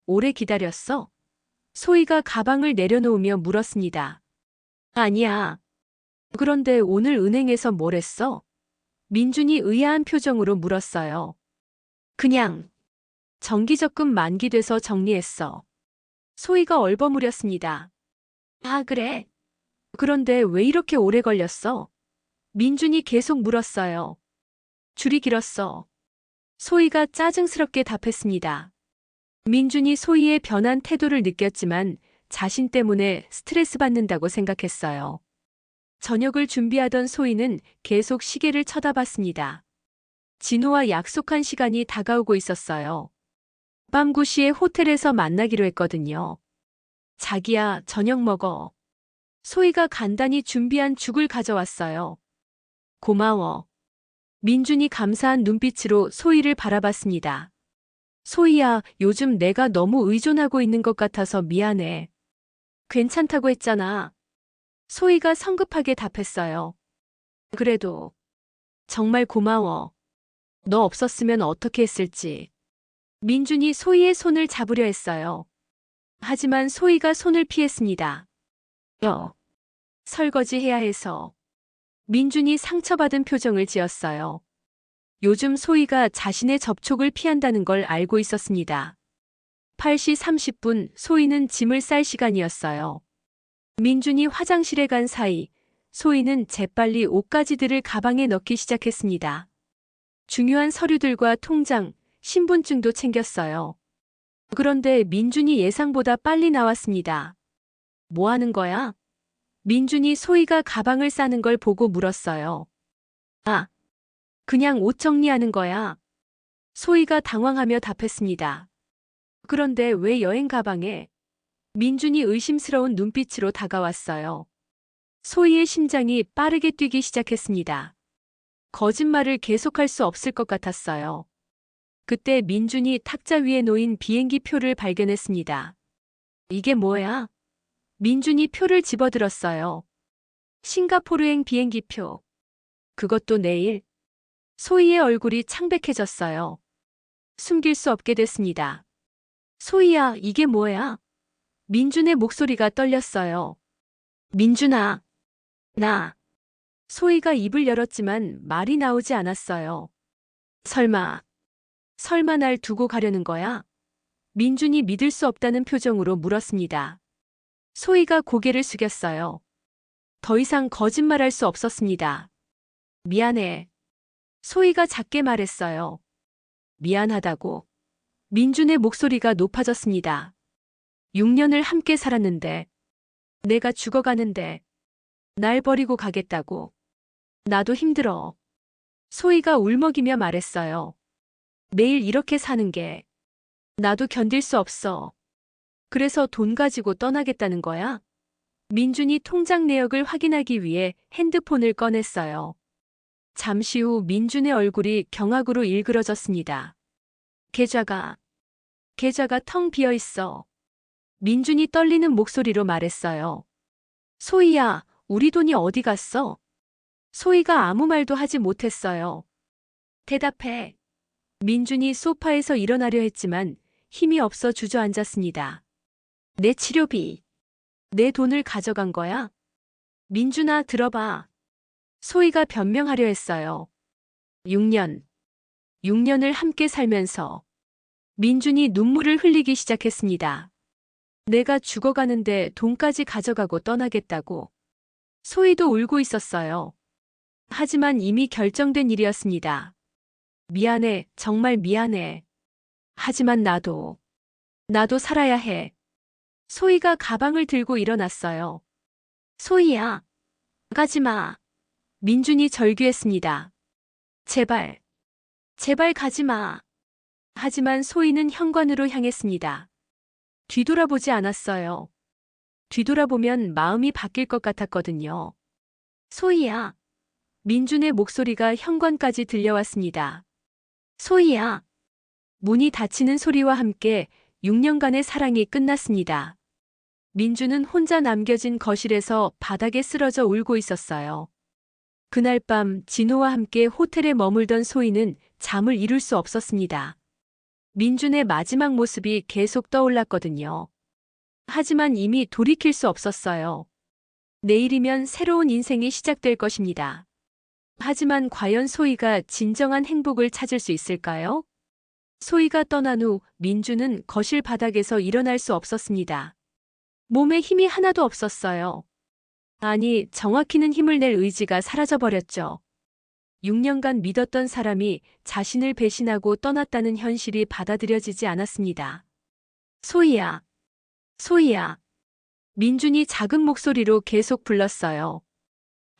오래 기다렸어? 소희가 가방을 내려놓으며 물었습니다. 아니야. 그런데 오늘 은행에서 뭘 했어? 민준이 의아한 표정으로 물었어요. 그냥 정기적금 만기돼서 정리했어. 소희가 얼버무렸습니다. 아, 그래? 그런데 왜 이렇게 오래 걸렸어? 민준이 계속 물었어요. 줄이 길었어. 소희가 짜증스럽게 답했습니다. 민준이 소희의 변한 태도를 느꼈지만 자신 때문에 스트레스 받는다고 생각했어요. 저녁을 준비하던 소희는 계속 시계를 쳐다봤습니다. 진호와 약속한 시간이 다가오고 있었어요. 밤 9시에 호텔에서 만나기로 했거든요. 자기야, 저녁 먹어. 소희가 간단히 준비한 죽을 가져왔어요. 고마워. 민준이 감사한 눈빛으로 소희를 바라봤습니다. 소희야, 요즘 내가 너무 의존하고 있는 것 같아서 미안해. 괜찮다고 했잖아. 소희가 성급하게 답했어요. 그래도 정말 고마워. 너 없었으면 어떻게 했을지. 민준이 소희의 손을 잡으려 했어요. 하지만 소희가 손을 피했습니다. 설거지 해야 해서. 민준이 상처받은 표정을 지었어요. 요즘 소희가 자신의 접촉을 피한다는 걸 알고 있었습니다. 8시 30분 소희는 짐을 쌀 시간이었어요. 민준이 화장실에 간 사이 소희는 재빨리 옷가지들을 가방에 넣기 시작했습니다. 중요한 서류들과 통장, 신분증도 챙겼어요. 그런데 민준이 예상보다 빨리 나왔습니다. 뭐 하는 거야? 민준이 소희가 가방을 싸는 걸 보고 물었어요. 아, 그냥 옷 정리하는 거야. 소희가 당황하며 답했습니다. 그런데 왜 여행 가방에? 민준이 의심스러운 눈빛으로 다가왔어요. 소희의 심장이 빠르게 뛰기 시작했습니다. 거짓말을 계속할 수 없을 것 같았어요. 그때 민준이 탁자 위에 놓인 비행기 표를 발견했습니다. 이게 뭐야? 민준이 표를 집어들었어요. 싱가포르행 비행기표. 그것도 내일. 소희의 얼굴이 창백해졌어요. 숨길 수 없게 됐습니다. 소희야, 이게 뭐야? 민준의 목소리가 떨렸어요. 민준아, 나. 소희가 입을 열었지만 말이 나오지 않았어요. 설마 날 두고 가려는 거야? 민준이 믿을 수 없다는 표정으로 물었습니다. 소희가 고개를 숙였어요. 더 이상 거짓말할 수 없었습니다. 미안해. 소희가 작게 말했어요. 미안하다고. 민준의 목소리가 높아졌습니다. 6년을 함께 살았는데, 내가 죽어가는데, 날 버리고 가겠다고. 나도 힘들어. 소희가 울먹이며 말했어요. 매일 이렇게 사는 게, 나도 견딜 수 없어. 그래서 돈 가지고 떠나겠다는 거야? 민준이 통장 내역을 확인하기 위해 핸드폰을 꺼냈어요. 잠시 후 민준의 얼굴이 경악으로 일그러졌습니다. 계좌가 텅 비어 있어. 민준이 떨리는 목소리로 말했어요. 소희야, 우리 돈이 어디 갔어? 소희가 아무 말도 하지 못했어요. 대답해. 민준이 소파에서 일어나려 했지만 힘이 없어 주저앉았습니다. 내 치료비. 내 돈을 가져간 거야? 민준아, 들어봐. 소희가 변명하려 했어요. 6년. 6년을 함께 살면서 민준이 눈물을 흘리기 시작했습니다. 내가 죽어가는데 돈까지 가져가고 떠나겠다고. 소희도 울고 있었어요. 하지만 이미 결정된 일이었습니다. 미안해, 정말 미안해. 하지만 나도 살아야 해. 소희가 가방을 들고 일어났어요. 소희야, 가지 마. 민준이 절규했습니다. 제발, 제발 가지 마. 하지만 소희는 현관으로 향했습니다. 뒤돌아보지 않았어요. 뒤돌아보면 마음이 바뀔 것 같았거든요. 소희야. 민준의 목소리가 현관까지 들려왔습니다. 소희야. 문이 닫히는 소리와 함께 6년간의 사랑이 끝났습니다. 민준은 혼자 남겨진 거실에서 바닥에 쓰러져 울고 있었어요. 그날 밤 진호와 함께 호텔에 머물던 소희는 잠을 이룰 수 없었습니다. 민준의 마지막 모습이 계속 떠올랐거든요. 하지만 이미 돌이킬 수 없었어요. 내일이면 새로운 인생이 시작될 것입니다. 하지만 과연 소희가 진정한 행복을 찾을 수 있을까요? 소희가 떠난 후 민준은 거실 바닥에서 일어날 수 없었습니다. 몸에 힘이 하나도 없었어요. 아니, 정확히는 힘을 낼 의지가 사라져버렸죠. 6년간 믿었던 사람이 자신을 배신하고 떠났다는 현실이 받아들여지지 않았습니다. 소희야, 소희야. 민준이 작은 목소리로 계속 불렀어요.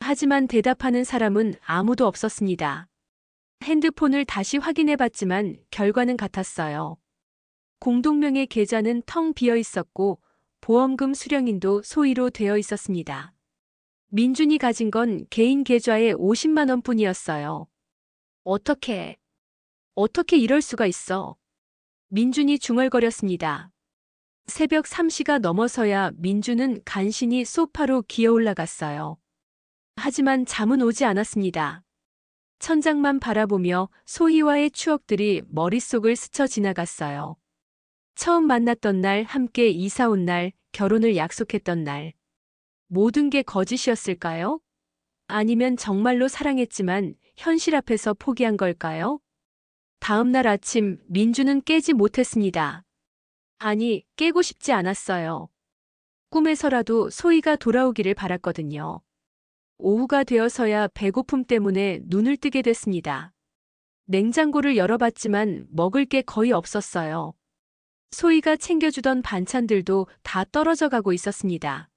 하지만 대답하는 사람은 아무도 없었습니다. 핸드폰을 다시 확인해 봤지만 결과는 같았어요. 공동명의 계좌는 텅 비어 있었고 보험금 수령인도 소희로 되어 있었습니다. 민준이 가진 건 개인 계좌에 50만 원뿐이었어요. 어떻게 이럴 수가 있어? 민준이 중얼거렸습니다. 새벽 3시가 넘어서야 민준은 간신히 소파로 기어 올라갔어요. 하지만 잠은 오지 않았습니다. 천장만 바라보며 소희와의 추억들이 머릿속을 스쳐 지나갔어요. 처음 만났던 날, 함께 이사 온 날, 결혼을 약속했던 날. 모든 게 거짓이었을까요? 아니면 정말로 사랑했지만 현실 앞에서 포기한 걸까요? 다음 날 아침 민주는 깨지 못했습니다. 아니, 깨고 싶지 않았어요. 꿈에서라도 소희가 돌아오기를 바랐거든요. 오후가 되어서야 배고픔 때문에 눈을 뜨게 됐습니다. 냉장고를 열어봤지만 먹을 게 거의 없었어요. 소희가 챙겨주던 반찬들도 다 떨어져 가고 있었습니다.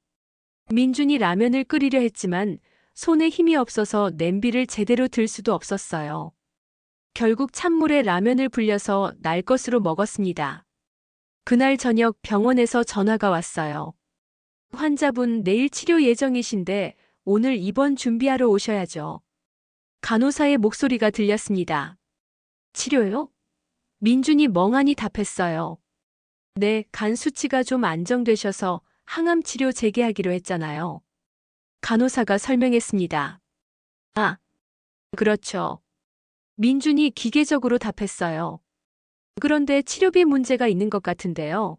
민준이 라면을 끓이려 했지만 손에 힘이 없어서 냄비를 제대로 들 수도 없었어요. 결국 찬물에 라면을 불려서 날 것으로 먹었습니다. 그날 저녁 병원에서 전화가 왔어요. 환자분 내일 치료 예정이신데 오늘 입원 준비하러 오셔야죠. 간호사의 목소리가 들렸습니다. 치료요? 민준이 멍하니 답했어요. 네, 간 수치가 좀 안정되셔서 항암 치료 재개하기로 했잖아요. 간호사가 설명했습니다. 아, 그렇죠. 민준이 기계적으로 답했어요. 그런데 치료비 문제가 있는 것 같은데요.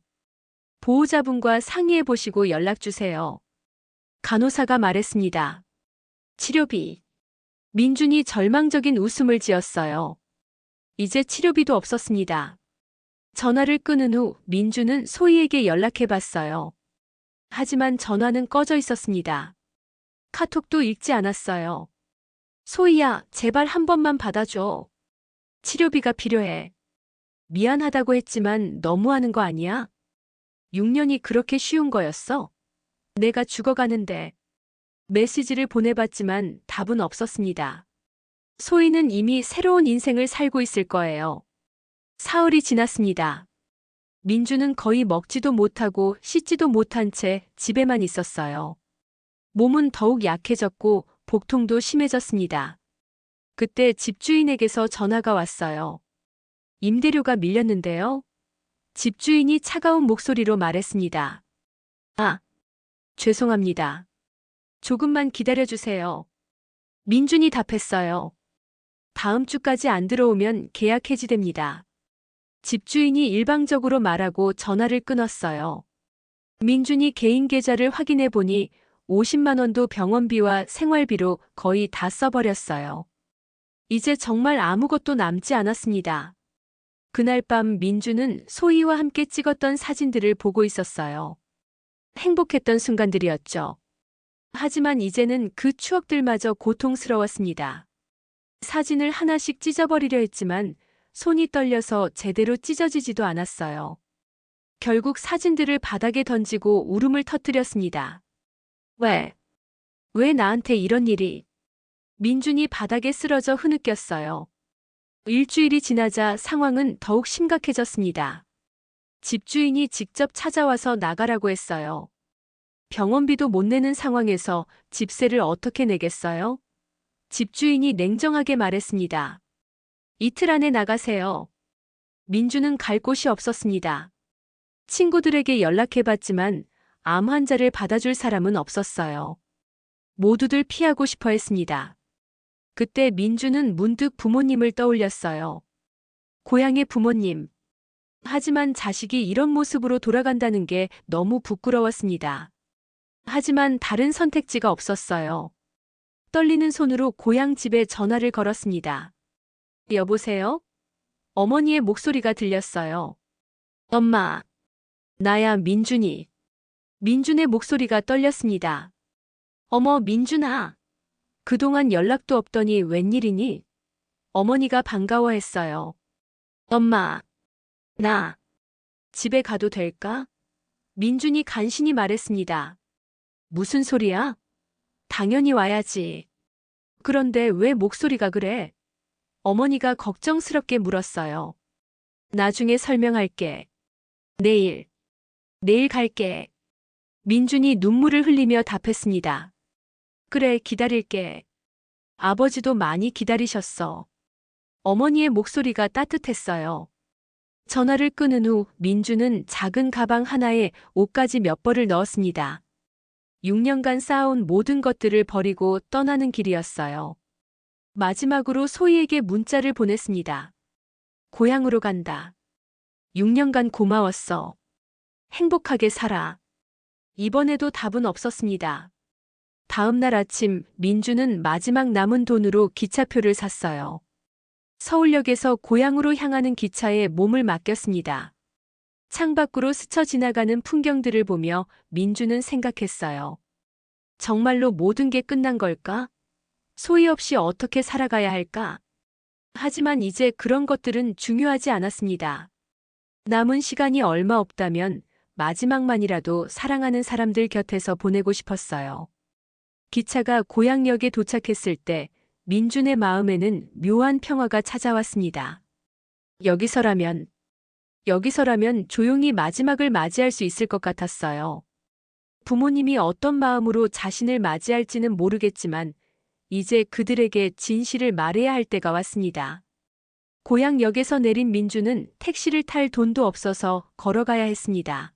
보호자분과 상의해 보시고 연락 주세요. 간호사가 말했습니다. 치료비. 민준이 절망적인 웃음을 지었어요. 이제 치료비도 없었습니다. 전화를 끊은 후 민준은 소희에게 연락해 봤어요. 하지만 전화는 꺼져 있었습니다. 카톡도 읽지 않았어요. 소희야, 제발 한 번만 받아줘. 치료비가 필요해. 미안하다고 했지만 너무하는 거 아니야? 6년이 그렇게 쉬운 거였어? 내가 죽어가는데. 메시지를 보내봤지만 답은 없었습니다. 소희는 이미 새로운 인생을 살고 있을 거예요. 사흘이 지났습니다. 민주는 거의 먹지도 못하고 씻지도 못한 채 집에만 있었어요. 몸은 더욱 약해졌고 복통도 심해졌습니다. 그때 집주인에게서 전화가 왔어요. 임대료가 밀렸는데요. 집주인이 차가운 목소리로 말했습니다. 아, 죄송합니다. 조금만 기다려주세요. 민준이 답했어요. 다음 주까지 안 들어오면 계약 해지됩니다. 집주인이 일방적으로 말하고 전화를 끊었어요. 민준이 개인 계좌를 확인해 보니 50만 원도 병원비와 생활비로 거의 다 써버렸어요. 이제 정말 아무것도 남지 않았습니다. 그날 밤 민준은 소희와 함께 찍었던 사진들을 보고 있었어요. 행복했던 순간들이었죠. 하지만 이제는 그 추억들마저 고통스러웠습니다. 사진을 하나씩 찢어버리려 했지만 손이 떨려서 제대로 찢어지지도 않았어요. 결국 사진들을 바닥에 던지고 울음을 터뜨렸습니다. 왜 나한테 이런 일이? 민준이 바닥에 쓰러져 흐느꼈어요. 일주일이 지나자 상황은 더욱 심각해졌습니다. 집주인이 직접 찾아와서 나가라고 했어요. 병원비도 못 내는 상황에서 집세를 어떻게 내겠어요? 집주인이 냉정하게 말했습니다. 이틀 안에 나가세요. 민주는 갈 곳이 없었습니다. 친구들에게 연락해봤지만 암 환자를 받아줄 사람은 없었어요. 모두들 피하고 싶어 했습니다. 그때 민주는 문득 부모님을 떠올렸어요. 고향의 부모님. 하지만 자식이 이런 모습으로 돌아간다는 게 너무 부끄러웠습니다. 하지만 다른 선택지가 없었어요. 떨리는 손으로 고향 집에 전화를 걸었습니다. 여보세요? 어머니의 목소리가 들렸어요. 엄마. 나야 민준이. 민준의 목소리가 떨렸습니다. 어머 민준아. 그동안 연락도 없더니 웬일이니? 어머니가 반가워했어요. 엄마. 나 집에 가도 될까? 민준이 간신히 말했습니다. 무슨 소리야? 당연히 와야지. 그런데 왜 목소리가 그래? 어머니가 걱정스럽게 물었어요. 나중에 설명할게. 내일 갈게. 민준이 눈물을 흘리며 답했습니다. 그래, 기다릴게. 아버지도 많이 기다리셨어. 어머니의 목소리가 따뜻했어요. 전화를 끊은 후 민주는 작은 가방 하나에 옷까지 몇 벌을 넣었습니다. 6년간 쌓아온 모든 것들을 버리고 떠나는 길이었어요. 마지막으로 소희에게 문자를 보냈습니다. 고향으로 간다. 6년간 고마웠어. 행복하게 살아. 이번에도 답은 없었습니다. 다음 날 아침 민주는 마지막 남은 돈으로 기차표를 샀어요. 서울역에서 고향으로 향하는 기차에 몸을 맡겼습니다. 창밖으로 스쳐 지나가는 풍경들을 보며 민주는 생각했어요. 정말로 모든 게 끝난 걸까? 소희 없이 어떻게 살아가야 할까? 하지만 이제 그런 것들은 중요하지 않았습니다. 남은 시간이 얼마 없다면 마지막만이라도 사랑하는 사람들 곁에서 보내고 싶었어요. 기차가 고향역에 도착했을 때 민준의 마음에는 묘한 평화가 찾아왔습니다. 여기서라면 조용히 마지막을 맞이할 수 있을 것 같았어요. 부모님이 어떤 마음으로 자신을 맞이할지는 모르겠지만 이제 그들에게 진실을 말해야 할 때가 왔습니다. 고향역에서 내린 민주는 택시를 탈 돈도 없어서 걸어가야 했습니다.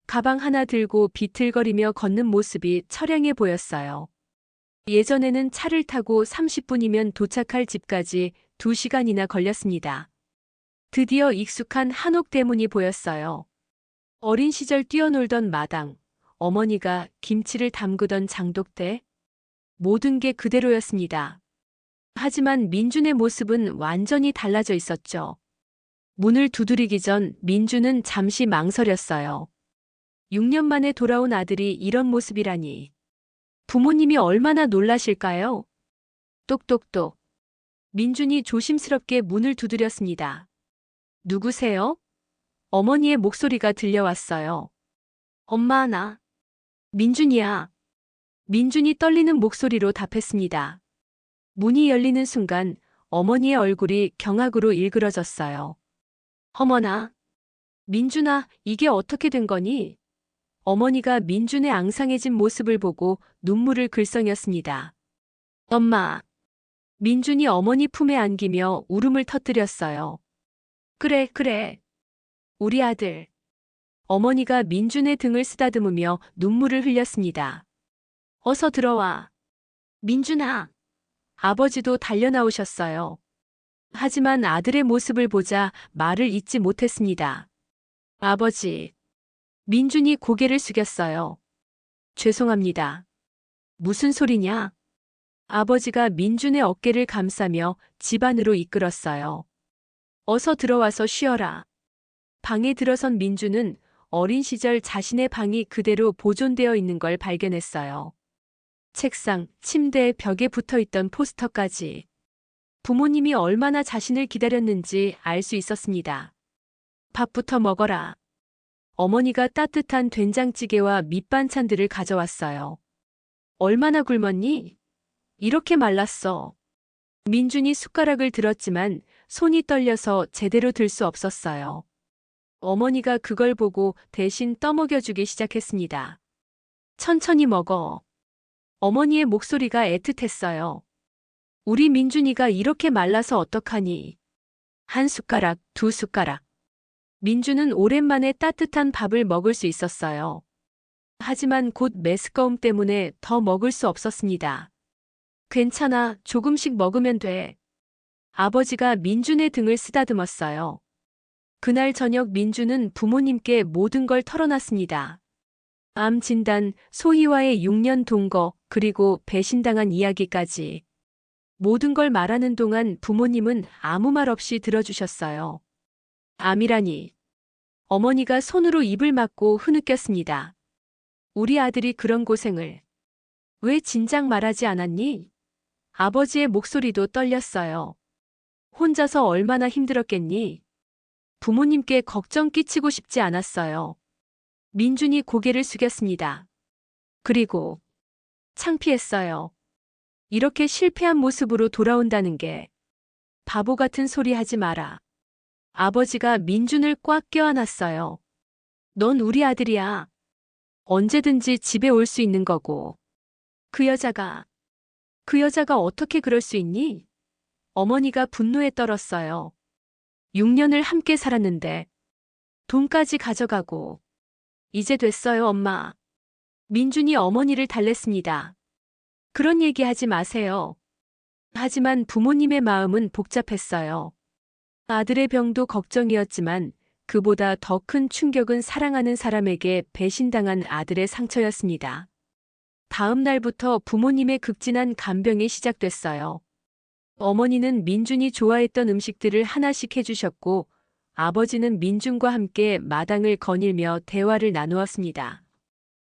가방 하나 들고 비틀거리며 걷는 모습이 처량해 보였어요. 예전에는 차를 타고 30분이면 도착할 집까지 2시간이나 걸렸습니다. 드디어 익숙한 한옥 대문이 보였어요. 어린 시절 뛰어놀던 마당, 어머니가 김치를 담그던 장독대, 모든 게 그대로였습니다. 하지만 민준의 모습은 완전히 달라져 있었죠. 문을 두드리기 전 민준은 잠시 망설였어요. 6년 만에 돌아온 아들이 이런 모습이라니. 부모님이 얼마나 놀라실까요? 똑똑똑. 민준이 조심스럽게 문을 두드렸습니다. 누구세요? 어머니의 목소리가 들려왔어요. 엄마, 나. 민준이야. 민준이 떨리는 목소리로 답했습니다. 문이 열리는 순간 어머니의 얼굴이 경악으로 일그러졌어요. 어머나. 민준아, 이게 어떻게 된 거니? 어머니가 민준의 앙상해진 모습을 보고 눈물을 글썽였습니다. 엄마. 민준이 어머니 품에 안기며 울음을 터뜨렸어요. 그래. 우리 아들. 어머니가 민준의 등을 쓰다듬으며 눈물을 흘렸습니다. 어서 들어와. 민준아. 아버지도 달려나오셨어요. 하지만 아들의 모습을 보자 말을 잇지 못했습니다. 아버지. 민준이 고개를 숙였어요. 죄송합니다. 무슨 소리냐? 아버지가 민준의 어깨를 감싸며 집 안으로 이끌었어요. 어서 들어와서 쉬어라. 방에 들어선 민준은 어린 시절 자신의 방이 그대로 보존되어 있는 걸 발견했어요. 책상, 침대, 벽에 붙어 있던 포스터까지. 부모님이 얼마나 자신을 기다렸는지 알 수 있었습니다. 밥부터 먹어라. 어머니가 따뜻한 된장찌개와 밑반찬들을 가져왔어요. 얼마나 굶었니? 이렇게 말랐어. 민준이 숟가락을 들었지만 손이 떨려서 제대로 들 수 없었어요. 어머니가 그걸 보고 대신 떠먹여주기 시작했습니다. 천천히 먹어. 어머니의 목소리가 애틋했어요. 우리 민준이가 이렇게 말라서 어떡하니? 한 숟가락, 두 숟가락. 민준은 오랜만에 따뜻한 밥을 먹을 수 있었어요. 하지만 곧 메스꺼움 때문에 더 먹을 수 없었습니다. 괜찮아, 조금씩 먹으면 돼. 아버지가 민준의 등을 쓰다듬었어요. 그날 저녁 민준은 부모님께 모든 걸 털어놨습니다. 암 진단, 소희와의 6년 동거, 그리고 배신당한 이야기까지. 모든 걸 말하는 동안 부모님은 아무 말 없이 들어주셨어요. 암이라니. 어머니가 손으로 입을 막고 흐느꼈습니다. 우리 아들이 그런 고생을. 왜 진작 말하지 않았니? 아버지의 목소리도 떨렸어요. 혼자서 얼마나 힘들었겠니? 부모님께 걱정 끼치고 싶지 않았어요. 민준이 고개를 숙였습니다. 그리고 창피했어요. 이렇게 실패한 모습으로 돌아온다는 게. 바보 같은 소리 하지 마라. 아버지가 민준을 꽉 껴안았어요. 넌 우리 아들이야. 언제든지 집에 올 수 있는 거고. 그 여자가 어떻게 그럴 수 있니? 어머니가 분노에 떨었어요. 6년을 함께 살았는데 돈까지 가져가고. 이제 됐어요, 엄마. 민준이 어머니를 달랬습니다. 그런 얘기 하지 마세요. 하지만 부모님의 마음은 복잡했어요. 아들의 병도 걱정이었지만 그보다 더 큰 충격은 사랑하는 사람에게 배신당한 아들의 상처였습니다. 다음 날부터 부모님의 극진한 간병이 시작됐어요. 어머니는 민준이 좋아했던 음식들을 하나씩 해주셨고 아버지는 민준과 함께 마당을 거닐며 대화를 나누었습니다.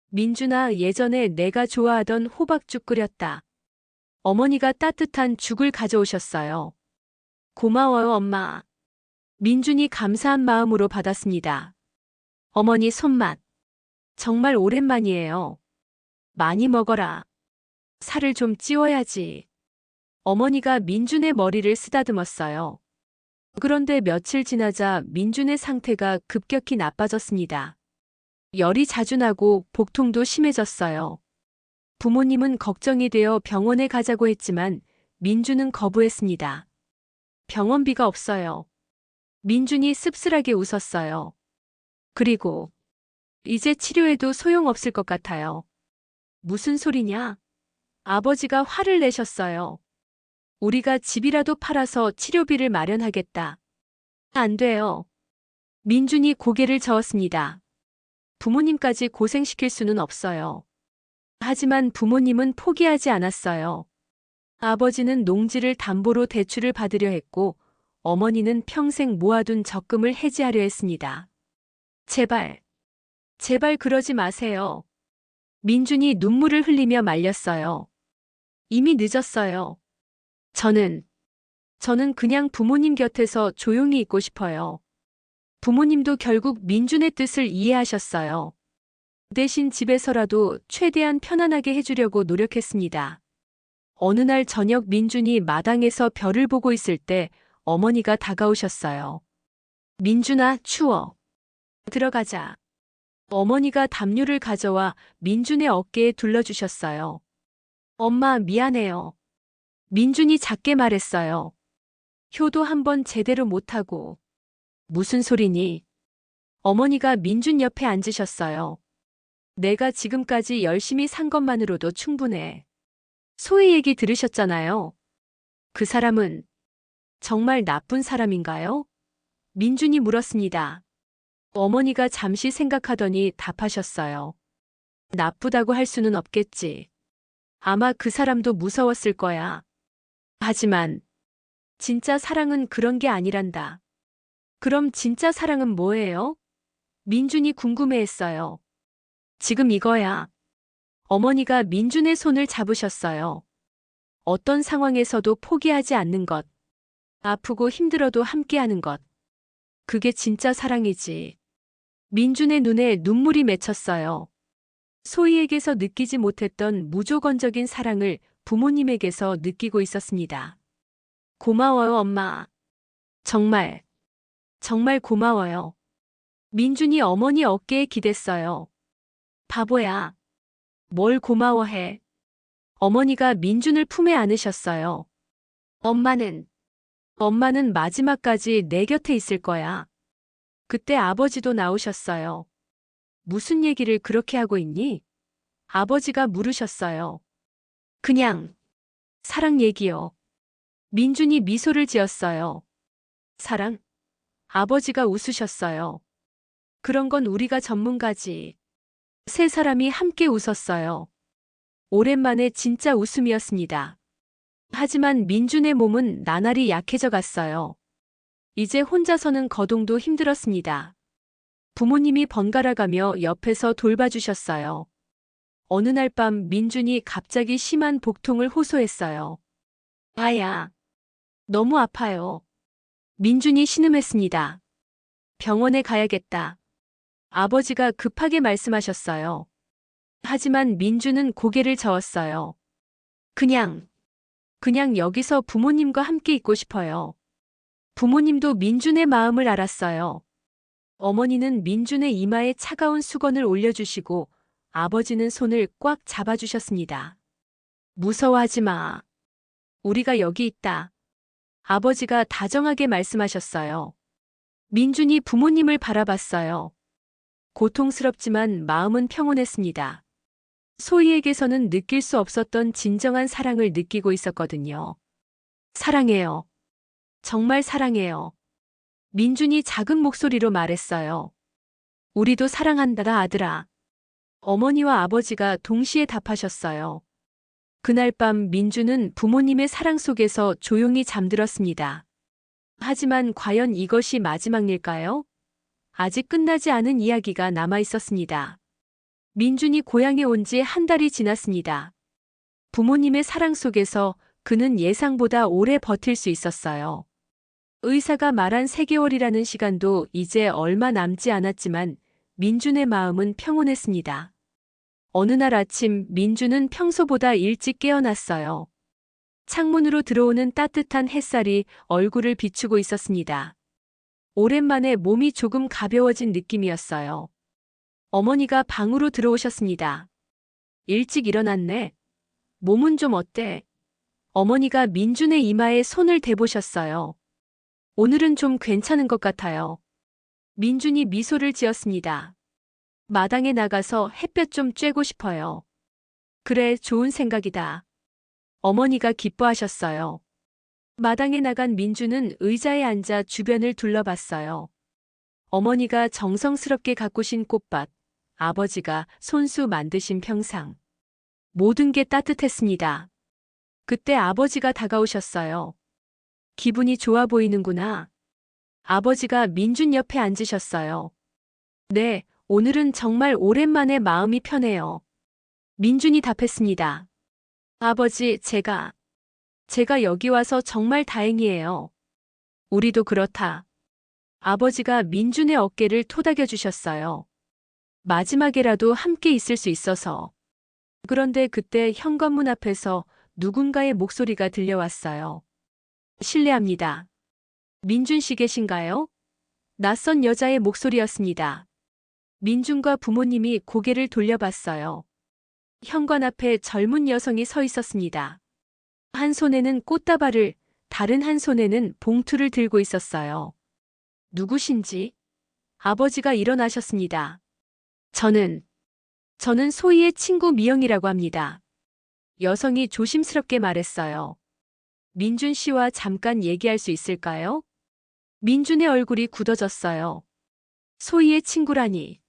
민준아, 예전에 내가 좋아하던 호박죽 끓였다. 어머니가 따뜻한 죽을 가져오셨어요. 고마워요, 엄마. 민준이 감사한 마음으로 받았습니다. 어머니 손맛. 정말 오랜만이에요. 많이 먹어라. 살을 좀 찌워야지. 어머니가 민준의 머리를 쓰다듬었어요. 그런데 며칠 지나자 민준의 상태가 급격히 나빠졌습니다. 열이 자주 나고 복통도 심해졌어요. 부모님은 걱정이 되어 병원에 가자고 했지만 민준은 거부했습니다. 병원비가 없어요. 민준이 씁쓸하게 웃었어요. 그리고 이제 치료해도 소용없을 것 같아요. 무슨 소리냐? 아버지가 화를 내셨어요. 우리가 집이라도 팔아서 치료비를 마련하겠다. 안 돼요. 민준이 고개를 저었습니다. 부모님까지 고생시킬 수는 없어요. 하지만 부모님은 포기하지 않았어요. 아버지는 농지를 담보로 대출을 받으려 했고 어머니는 평생 모아둔 적금을 해지하려 했습니다. 제발, 제발 그러지 마세요. 민준이 눈물을 흘리며 말렸어요. 이미 늦었어요. 저는 그냥 부모님 곁에서 조용히 있고 싶어요. 부모님도 결국 민준의 뜻을 이해하셨어요. 대신 집에서라도 최대한 편안하게 해주려고 노력했습니다. 어느 날 저녁 민준이 마당에서 별을 보고 있을 때 어머니가 다가오셨어요. 민준아, 추워. 들어가자. 어머니가 담요를 가져와 민준의 어깨에 둘러주셨어요. 엄마, 미안해요. 민준이 작게 말했어요. 효도 한번 제대로 못하고. 무슨 소리니? 어머니가 민준 옆에 앉으셨어요. 내가 지금까지 열심히 산 것만으로도 충분해. 소희 얘기 들으셨잖아요. 그 사람은 정말 나쁜 사람인가요? 민준이 물었습니다. 어머니가 잠시 생각하더니 답하셨어요. 나쁘다고 할 수는 없겠지. 아마 그 사람도 무서웠을 거야. 하지만 진짜 사랑은 그런 게 아니란다. 그럼 진짜 사랑은 뭐예요? 민준이 궁금해했어요. 지금 이거야. 어머니가 민준의 손을 잡으셨어요. 어떤 상황에서도 포기하지 않는 것. 아프고 힘들어도 함께하는 것. 그게 진짜 사랑이지. 민준의 눈에 눈물이 맺혔어요. 소희에게서 느끼지 못했던 무조건적인 사랑을 부모님에게서 느끼고 있었습니다. 고마워요, 엄마. 정말, 정말 고마워요. 민준이 어머니 어깨에 기댔어요. 바보야. 뭘 고마워해. 어머니가 민준을 품에 안으셨어요. 엄마는 마지막까지 내 곁에 있을 거야. 그때 아버지도 나오셨어요. 무슨 얘기를 그렇게 하고 있니? 아버지가 물으셨어요. 그냥, 사랑 얘기요. 민준이 미소를 지었어요. 사랑? 아버지가 웃으셨어요. 그런 건 우리가 전문가지. 세 사람이 함께 웃었어요. 오랜만에 진짜 웃음이었습니다. 하지만 민준의 몸은 나날이 약해져 갔어요. 이제 혼자서는 거동도 힘들었습니다. 부모님이 번갈아가며 옆에서 돌봐주셨어요. 어느 날 밤 민준이 갑자기 심한 복통을 호소했어요. 아야, 너무 아파요. 민준이 신음했습니다. 병원에 가야겠다. 아버지가 급하게 말씀하셨어요. 하지만 민준은 고개를 저었어요. 그냥 여기서 부모님과 함께 있고 싶어요. 부모님도 민준의 마음을 알았어요. 어머니는 민준의 이마에 차가운 수건을 올려주시고 아버지는 손을 꽉 잡아주셨습니다. 무서워하지 마. 우리가 여기 있다. 아버지가 다정하게 말씀하셨어요. 민준이 부모님을 바라봤어요. 고통스럽지만 마음은 평온했습니다. 소희에게서는 느낄 수 없었던 진정한 사랑을 느끼고 있었거든요. 사랑해요. 정말 사랑해요. 민준이 작은 목소리로 말했어요. 우리도 사랑한다, 아들아. 어머니와 아버지가 동시에 답하셨어요. 그날 밤 민준은 부모님의 사랑 속에서 조용히 잠들었습니다. 하지만 과연 이것이 마지막 일까요? 아직 끝나지 않은 이야기가 남아 있었습니다. 민준이 고향에 온 지 한 달이 지났습니다. 부모님의 사랑 속에서 그는 예상보다 오래 버틸 수 있었어요. 의사가 말한 3개월이라는 시간도 이제 얼마 남지 않았지만 민준의 마음은 평온했습니다. 어느 날 아침 민준은 평소보다 일찍 깨어났어요. 창문으로 들어오는 따뜻한 햇살이 얼굴을 비추고 있었습니다. 오랜만에 몸이 조금 가벼워진 느낌이었어요. 어머니가 방으로 들어오셨습니다. 일찍 일어났네. 몸은 좀 어때? 어머니가 민준의 이마에 손을 대보셨어요. 오늘은 좀 괜찮은 것 같아요. 민준이 미소를 지었습니다. 마당에 나가서 햇볕 좀 쬐고 싶어요. 그래, 좋은 생각이다. 어머니가 기뻐하셨어요. 마당에 나간 민준은 의자에 앉아 주변을 둘러봤어요. 어머니가 정성스럽게 가꾸신 꽃밭, 아버지가 손수 만드신 평상. 모든 게 따뜻했습니다. 그때 아버지가 다가오셨어요. 기분이 좋아 보이는구나. 아버지가 민준 옆에 앉으셨어요. 네, 오늘은 정말 오랜만에 마음이 편해요. 민준이 답했습니다. 아버지, 제가 여기 와서 정말 다행이에요. 우리도 그렇다. 아버지가 민준의 어깨를 토닥여 주셨어요. 마지막에라도 함께 있을 수 있어서. 그런데 그때 현관문 앞에서 누군가의 목소리가 들려왔어요. 실례합니다. 민준 씨 계신가요? 낯선 여자의 목소리였습니다. 민준과 부모님이 고개를 돌려봤어요. 현관 앞에 젊은 여성이 서 있었습니다. 한 손에는 꽃다발을, 다른 한 손에는 봉투를 들고 있었어요. 누구신지? 아버지가 일어나셨습니다. 저는 저는 소희의 친구 미영이라고 합니다. 여성이 조심스럽게 말했어요. 민준 씨와 잠깐 얘기할 수 있을까요? 민준의 얼굴이 굳어졌어요. 소희의 친구라니.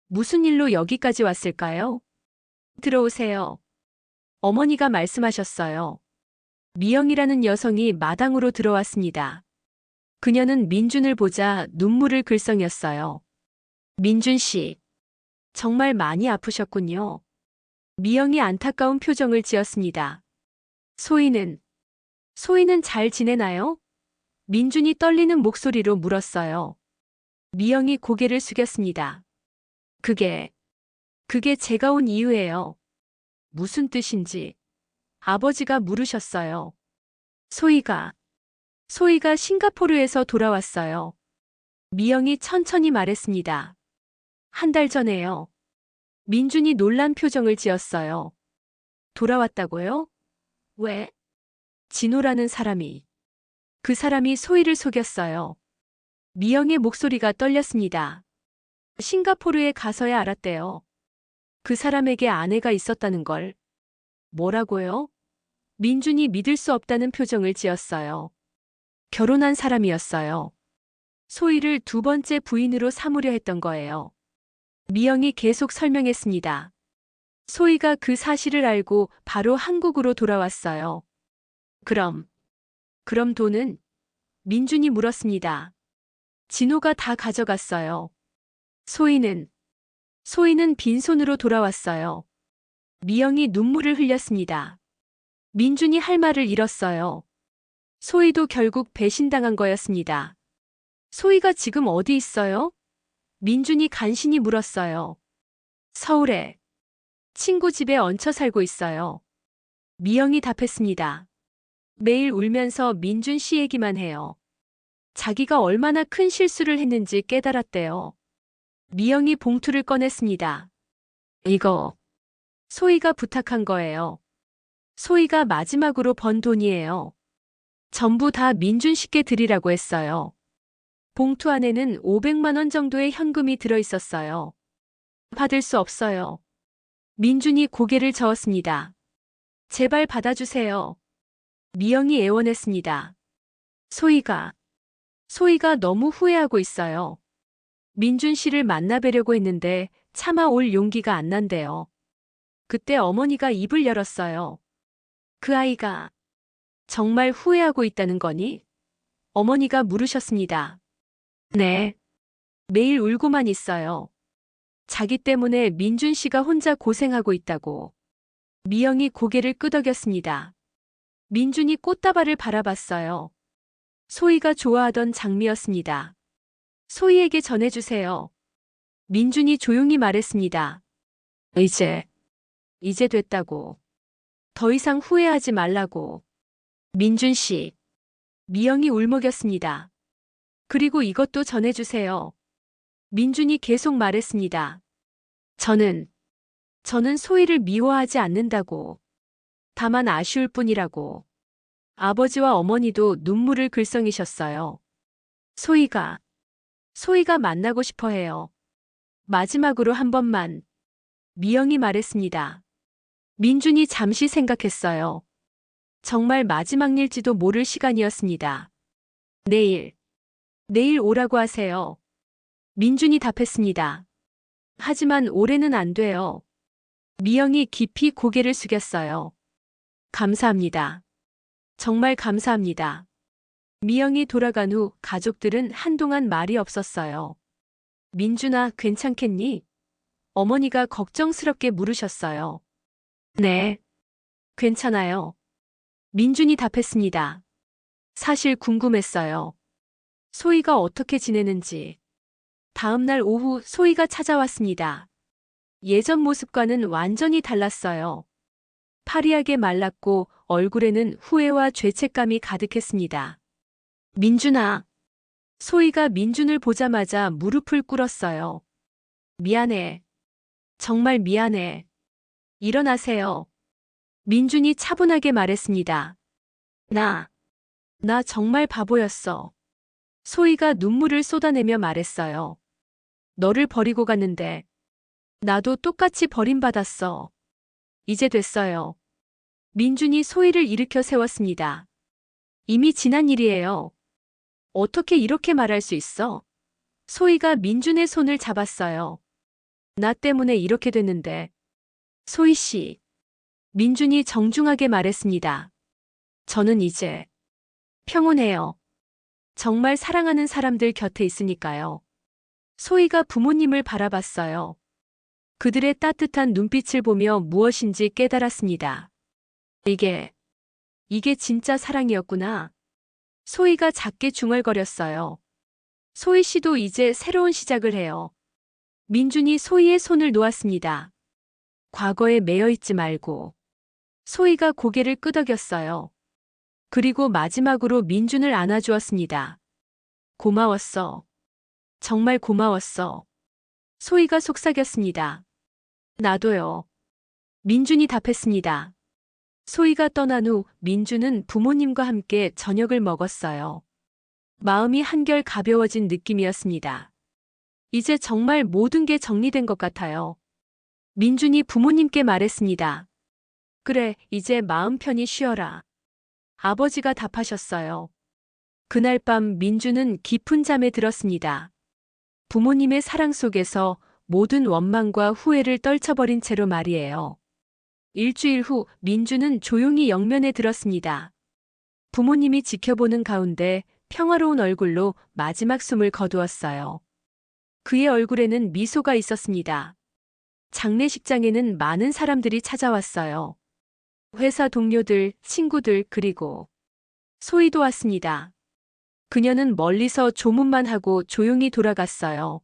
무슨 일로 여기까지 왔을까요? 들어오세요. 어머니가 말씀하셨어요. 미영이라는 여성이 마당으로 들어왔습니다. 그녀는 민준을 보자 눈물을 글썽였어요. 민준 씨, 정말 많이 아프셨군요. 미영이 안타까운 표정을 지었습니다. 소희는 잘 지내나요? 민준이 떨리는 목소리로 물었어요. 미영이 고개를 숙였습니다. 그게 제가 온 이유예요. 무슨 뜻인지 아버지가 물으셨어요. 소희가 싱가포르에서 돌아왔어요. 미영이 천천히 말했습니다. 한 달 전에요. 민준이 놀란 표정을 지었어요. 돌아왔다고요? 왜? 진호라는 사람이. 그 사람이 소희를 속였어요. 미영의 목소리가 떨렸습니다. 싱가포르에 가서야 알았대요. 그 사람에게 아내가 있었다는 걸. 뭐라고요? 민준이 믿을 수 없다는 표정을 지었어요. 결혼한 사람이었어요. 소희를 두 번째 부인으로 삼으려 했던 거예요. 미영이 계속 설명했습니다. 소희가 그 사실을 알고 바로 한국으로 돌아왔어요. 그럼 돈은? 민준이 물었습니다. 진호가 다 가져갔어요. 소희는 빈손으로 돌아왔어요. 미영이 눈물을 흘렸습니다. 민준이 할 말을 잃었어요. 소희도 결국 배신당한 거였습니다. 소희가 지금 어디 있어요? 민준이 간신히 물었어요. 서울에. 친구 집에 얹혀 살고 있어요. 미영이 답했습니다. 매일 울면서 민준 씨 얘기만 해요. 자기가 얼마나 큰 실수를 했는지 깨달았대요. 미영이 봉투를 꺼냈습니다. 이거 소희가 부탁한 거예요. 소희가 마지막으로 번 돈이에요. 전부 다 민준 씨께 드리라고 했어요. 봉투 안에는 500만 원 정도의 현금이 들어 있었어요. 받을 수 없어요. 민준이 고개를 저었습니다. 제발 받아주세요. 미영이 애원했습니다. 소희가 너무 후회하고 있어요. 민준 씨를 만나뵈려고 했는데 차마 올 용기가 안 난대요. 그때 어머니가 입을 열었어요. 그 아이가 정말 후회하고 있다는 거니? 어머니가 물으셨습니다. 네. 매일 울고만 있어요. 자기 때문에 민준 씨가 혼자 고생하고 있다고. 미영이 고개를 끄덕였습니다. 민준이 꽃다발을 바라봤어요. 소희가 좋아하던 장미였습니다. 소희에게 전해주세요. 민준이 조용히 말했습니다. 이제 됐다고. 더 이상 후회하지 말라고. 민준 씨. 미영이 울먹였습니다. 그리고 이것도 전해주세요. 민준이 계속 말했습니다. 저는 소희를 미워하지 않는다고. 다만 아쉬울 뿐이라고. 아버지와 어머니도 눈물을 글썽이셨어요. 소희가 만나고 싶어 해요. 마지막으로 한 번만. 미영이 말했습니다. 민준이 잠시 생각했어요. 정말 마지막 일지도 모를 시간이었습니다. 내일 오라고 하세요. 민준이 답했습니다. 하지만 올해는 안 돼요. 미영이 깊이 고개를 숙였어요. 감사합니다. 정말 감사합니다. 미영이 돌아간 후 가족들은 한동안 말이 없었어요. 민준아, 괜찮겠니? 어머니가 걱정스럽게 물으셨어요. 네, 괜찮아요. 민준이 답했습니다. 사실 궁금했어요. 소희가 어떻게 지내는지. 다음 날 오후 소희가 찾아왔습니다. 예전 모습과는 완전히 달랐어요. 파리하게 말랐고 얼굴에는 후회와 죄책감이 가득했습니다. 민준아. 소희가 민준을 보자마자 무릎을 꿇었어요. 미안해. 정말 미안해. 일어나세요. 민준이 차분하게 말했습니다. 나 정말 바보였어. 소희가 눈물을 쏟아내며 말했어요. 너를 버리고 갔는데 나도 똑같이 버림받았어. 이제 됐어요. 민준이 소희를 일으켜 세웠습니다. 이미 지난 일이에요. 어떻게 이렇게 말할 수 있어? 소희가 민준의 손을 잡았어요. 나 때문에 이렇게 됐는데. 소희 씨. 민준이 정중하게 말했습니다. 저는 이제 평온해요. 정말 사랑하는 사람들 곁에 있으니까요. 소희가 부모님을 바라봤어요. 그들의 따뜻한 눈빛을 보며 무엇인지 깨달았습니다. 이게 진짜 사랑이었구나. 소희가 작게 중얼거렸어요. 소희 씨도 이제 새로운 시작을 해요. 민준이 소희의 손을 놓았습니다. 과거에 매여 있지 말고. 소희가 고개를 끄덕였어요. 그리고 마지막으로 민준을 안아주었습니다. 고마웠어. 정말 고마웠어. 소희가 속삭였습니다. 나도요. 민준이 답했습니다. 소희가 떠난 후 민준은 부모님과 함께 저녁을 먹었어요. 마음이 한결 가벼워진 느낌이었습니다. 이제 정말 모든 게 정리된 것 같아요. 민준이 부모님께 말했습니다. 그래, 이제 마음 편히 쉬어라. 아버지가 답하셨어요. 그날 밤 민준은 깊은 잠에 들었습니다. 부모님의 사랑 속에서 모든 원망과 후회를 떨쳐버린 채로 말이에요. 일주일 후 민준은 조용히 영면에 들었습니다. 부모님이 지켜보는 가운데 평화로운 얼굴로 마지막 숨을 거두었어요. 그의 얼굴에는 미소가 있었습니다. 장례식장에는 많은 사람들이 찾아왔어요. 회사 동료들, 친구들, 그리고 소희도 왔습니다. 그녀는 멀리서 조문만 하고 조용히 돌아갔어요.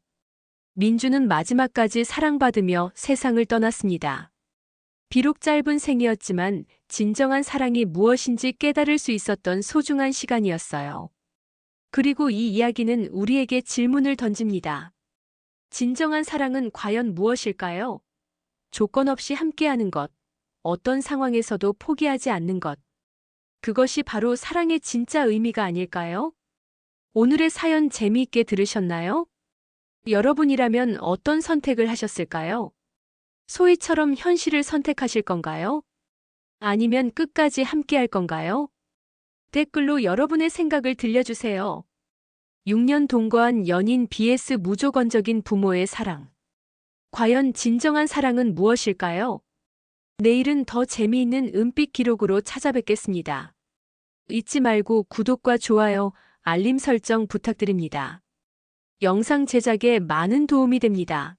민준은 마지막까지 사랑받으며 세상을 떠났습니다. 비록 짧은 생이었지만 진정한 사랑이 무엇인지 깨달을 수 있었던 소중한 시간이었어요. 그리고 이 이야기는 우리에게 질문을 던집니다. 진정한 사랑은 과연 무엇일까요? 조건 없이 함께하는 것, 어떤 상황에서도 포기하지 않는 것. 그것이 바로 사랑의 진짜 의미가 아닐까요? 오늘의 사연 재미있게 들으셨나요? 여러분이라면 어떤 선택을 하셨을까요? 소희처럼 현실을 선택하실 건가요? 아니면 끝까지 함께할 건가요? 댓글로 여러분의 생각을 들려주세요. 6년 동거한 연인 vs 무조건적인 부모의 사랑. 과연 진정한 사랑은 무엇일까요? 내일은 더 재미있는 은빛 기록으로 찾아뵙겠습니다. 잊지 말고 구독과 좋아요, 알림 설정 부탁드립니다. 영상 제작에 많은 도움이 됩니다.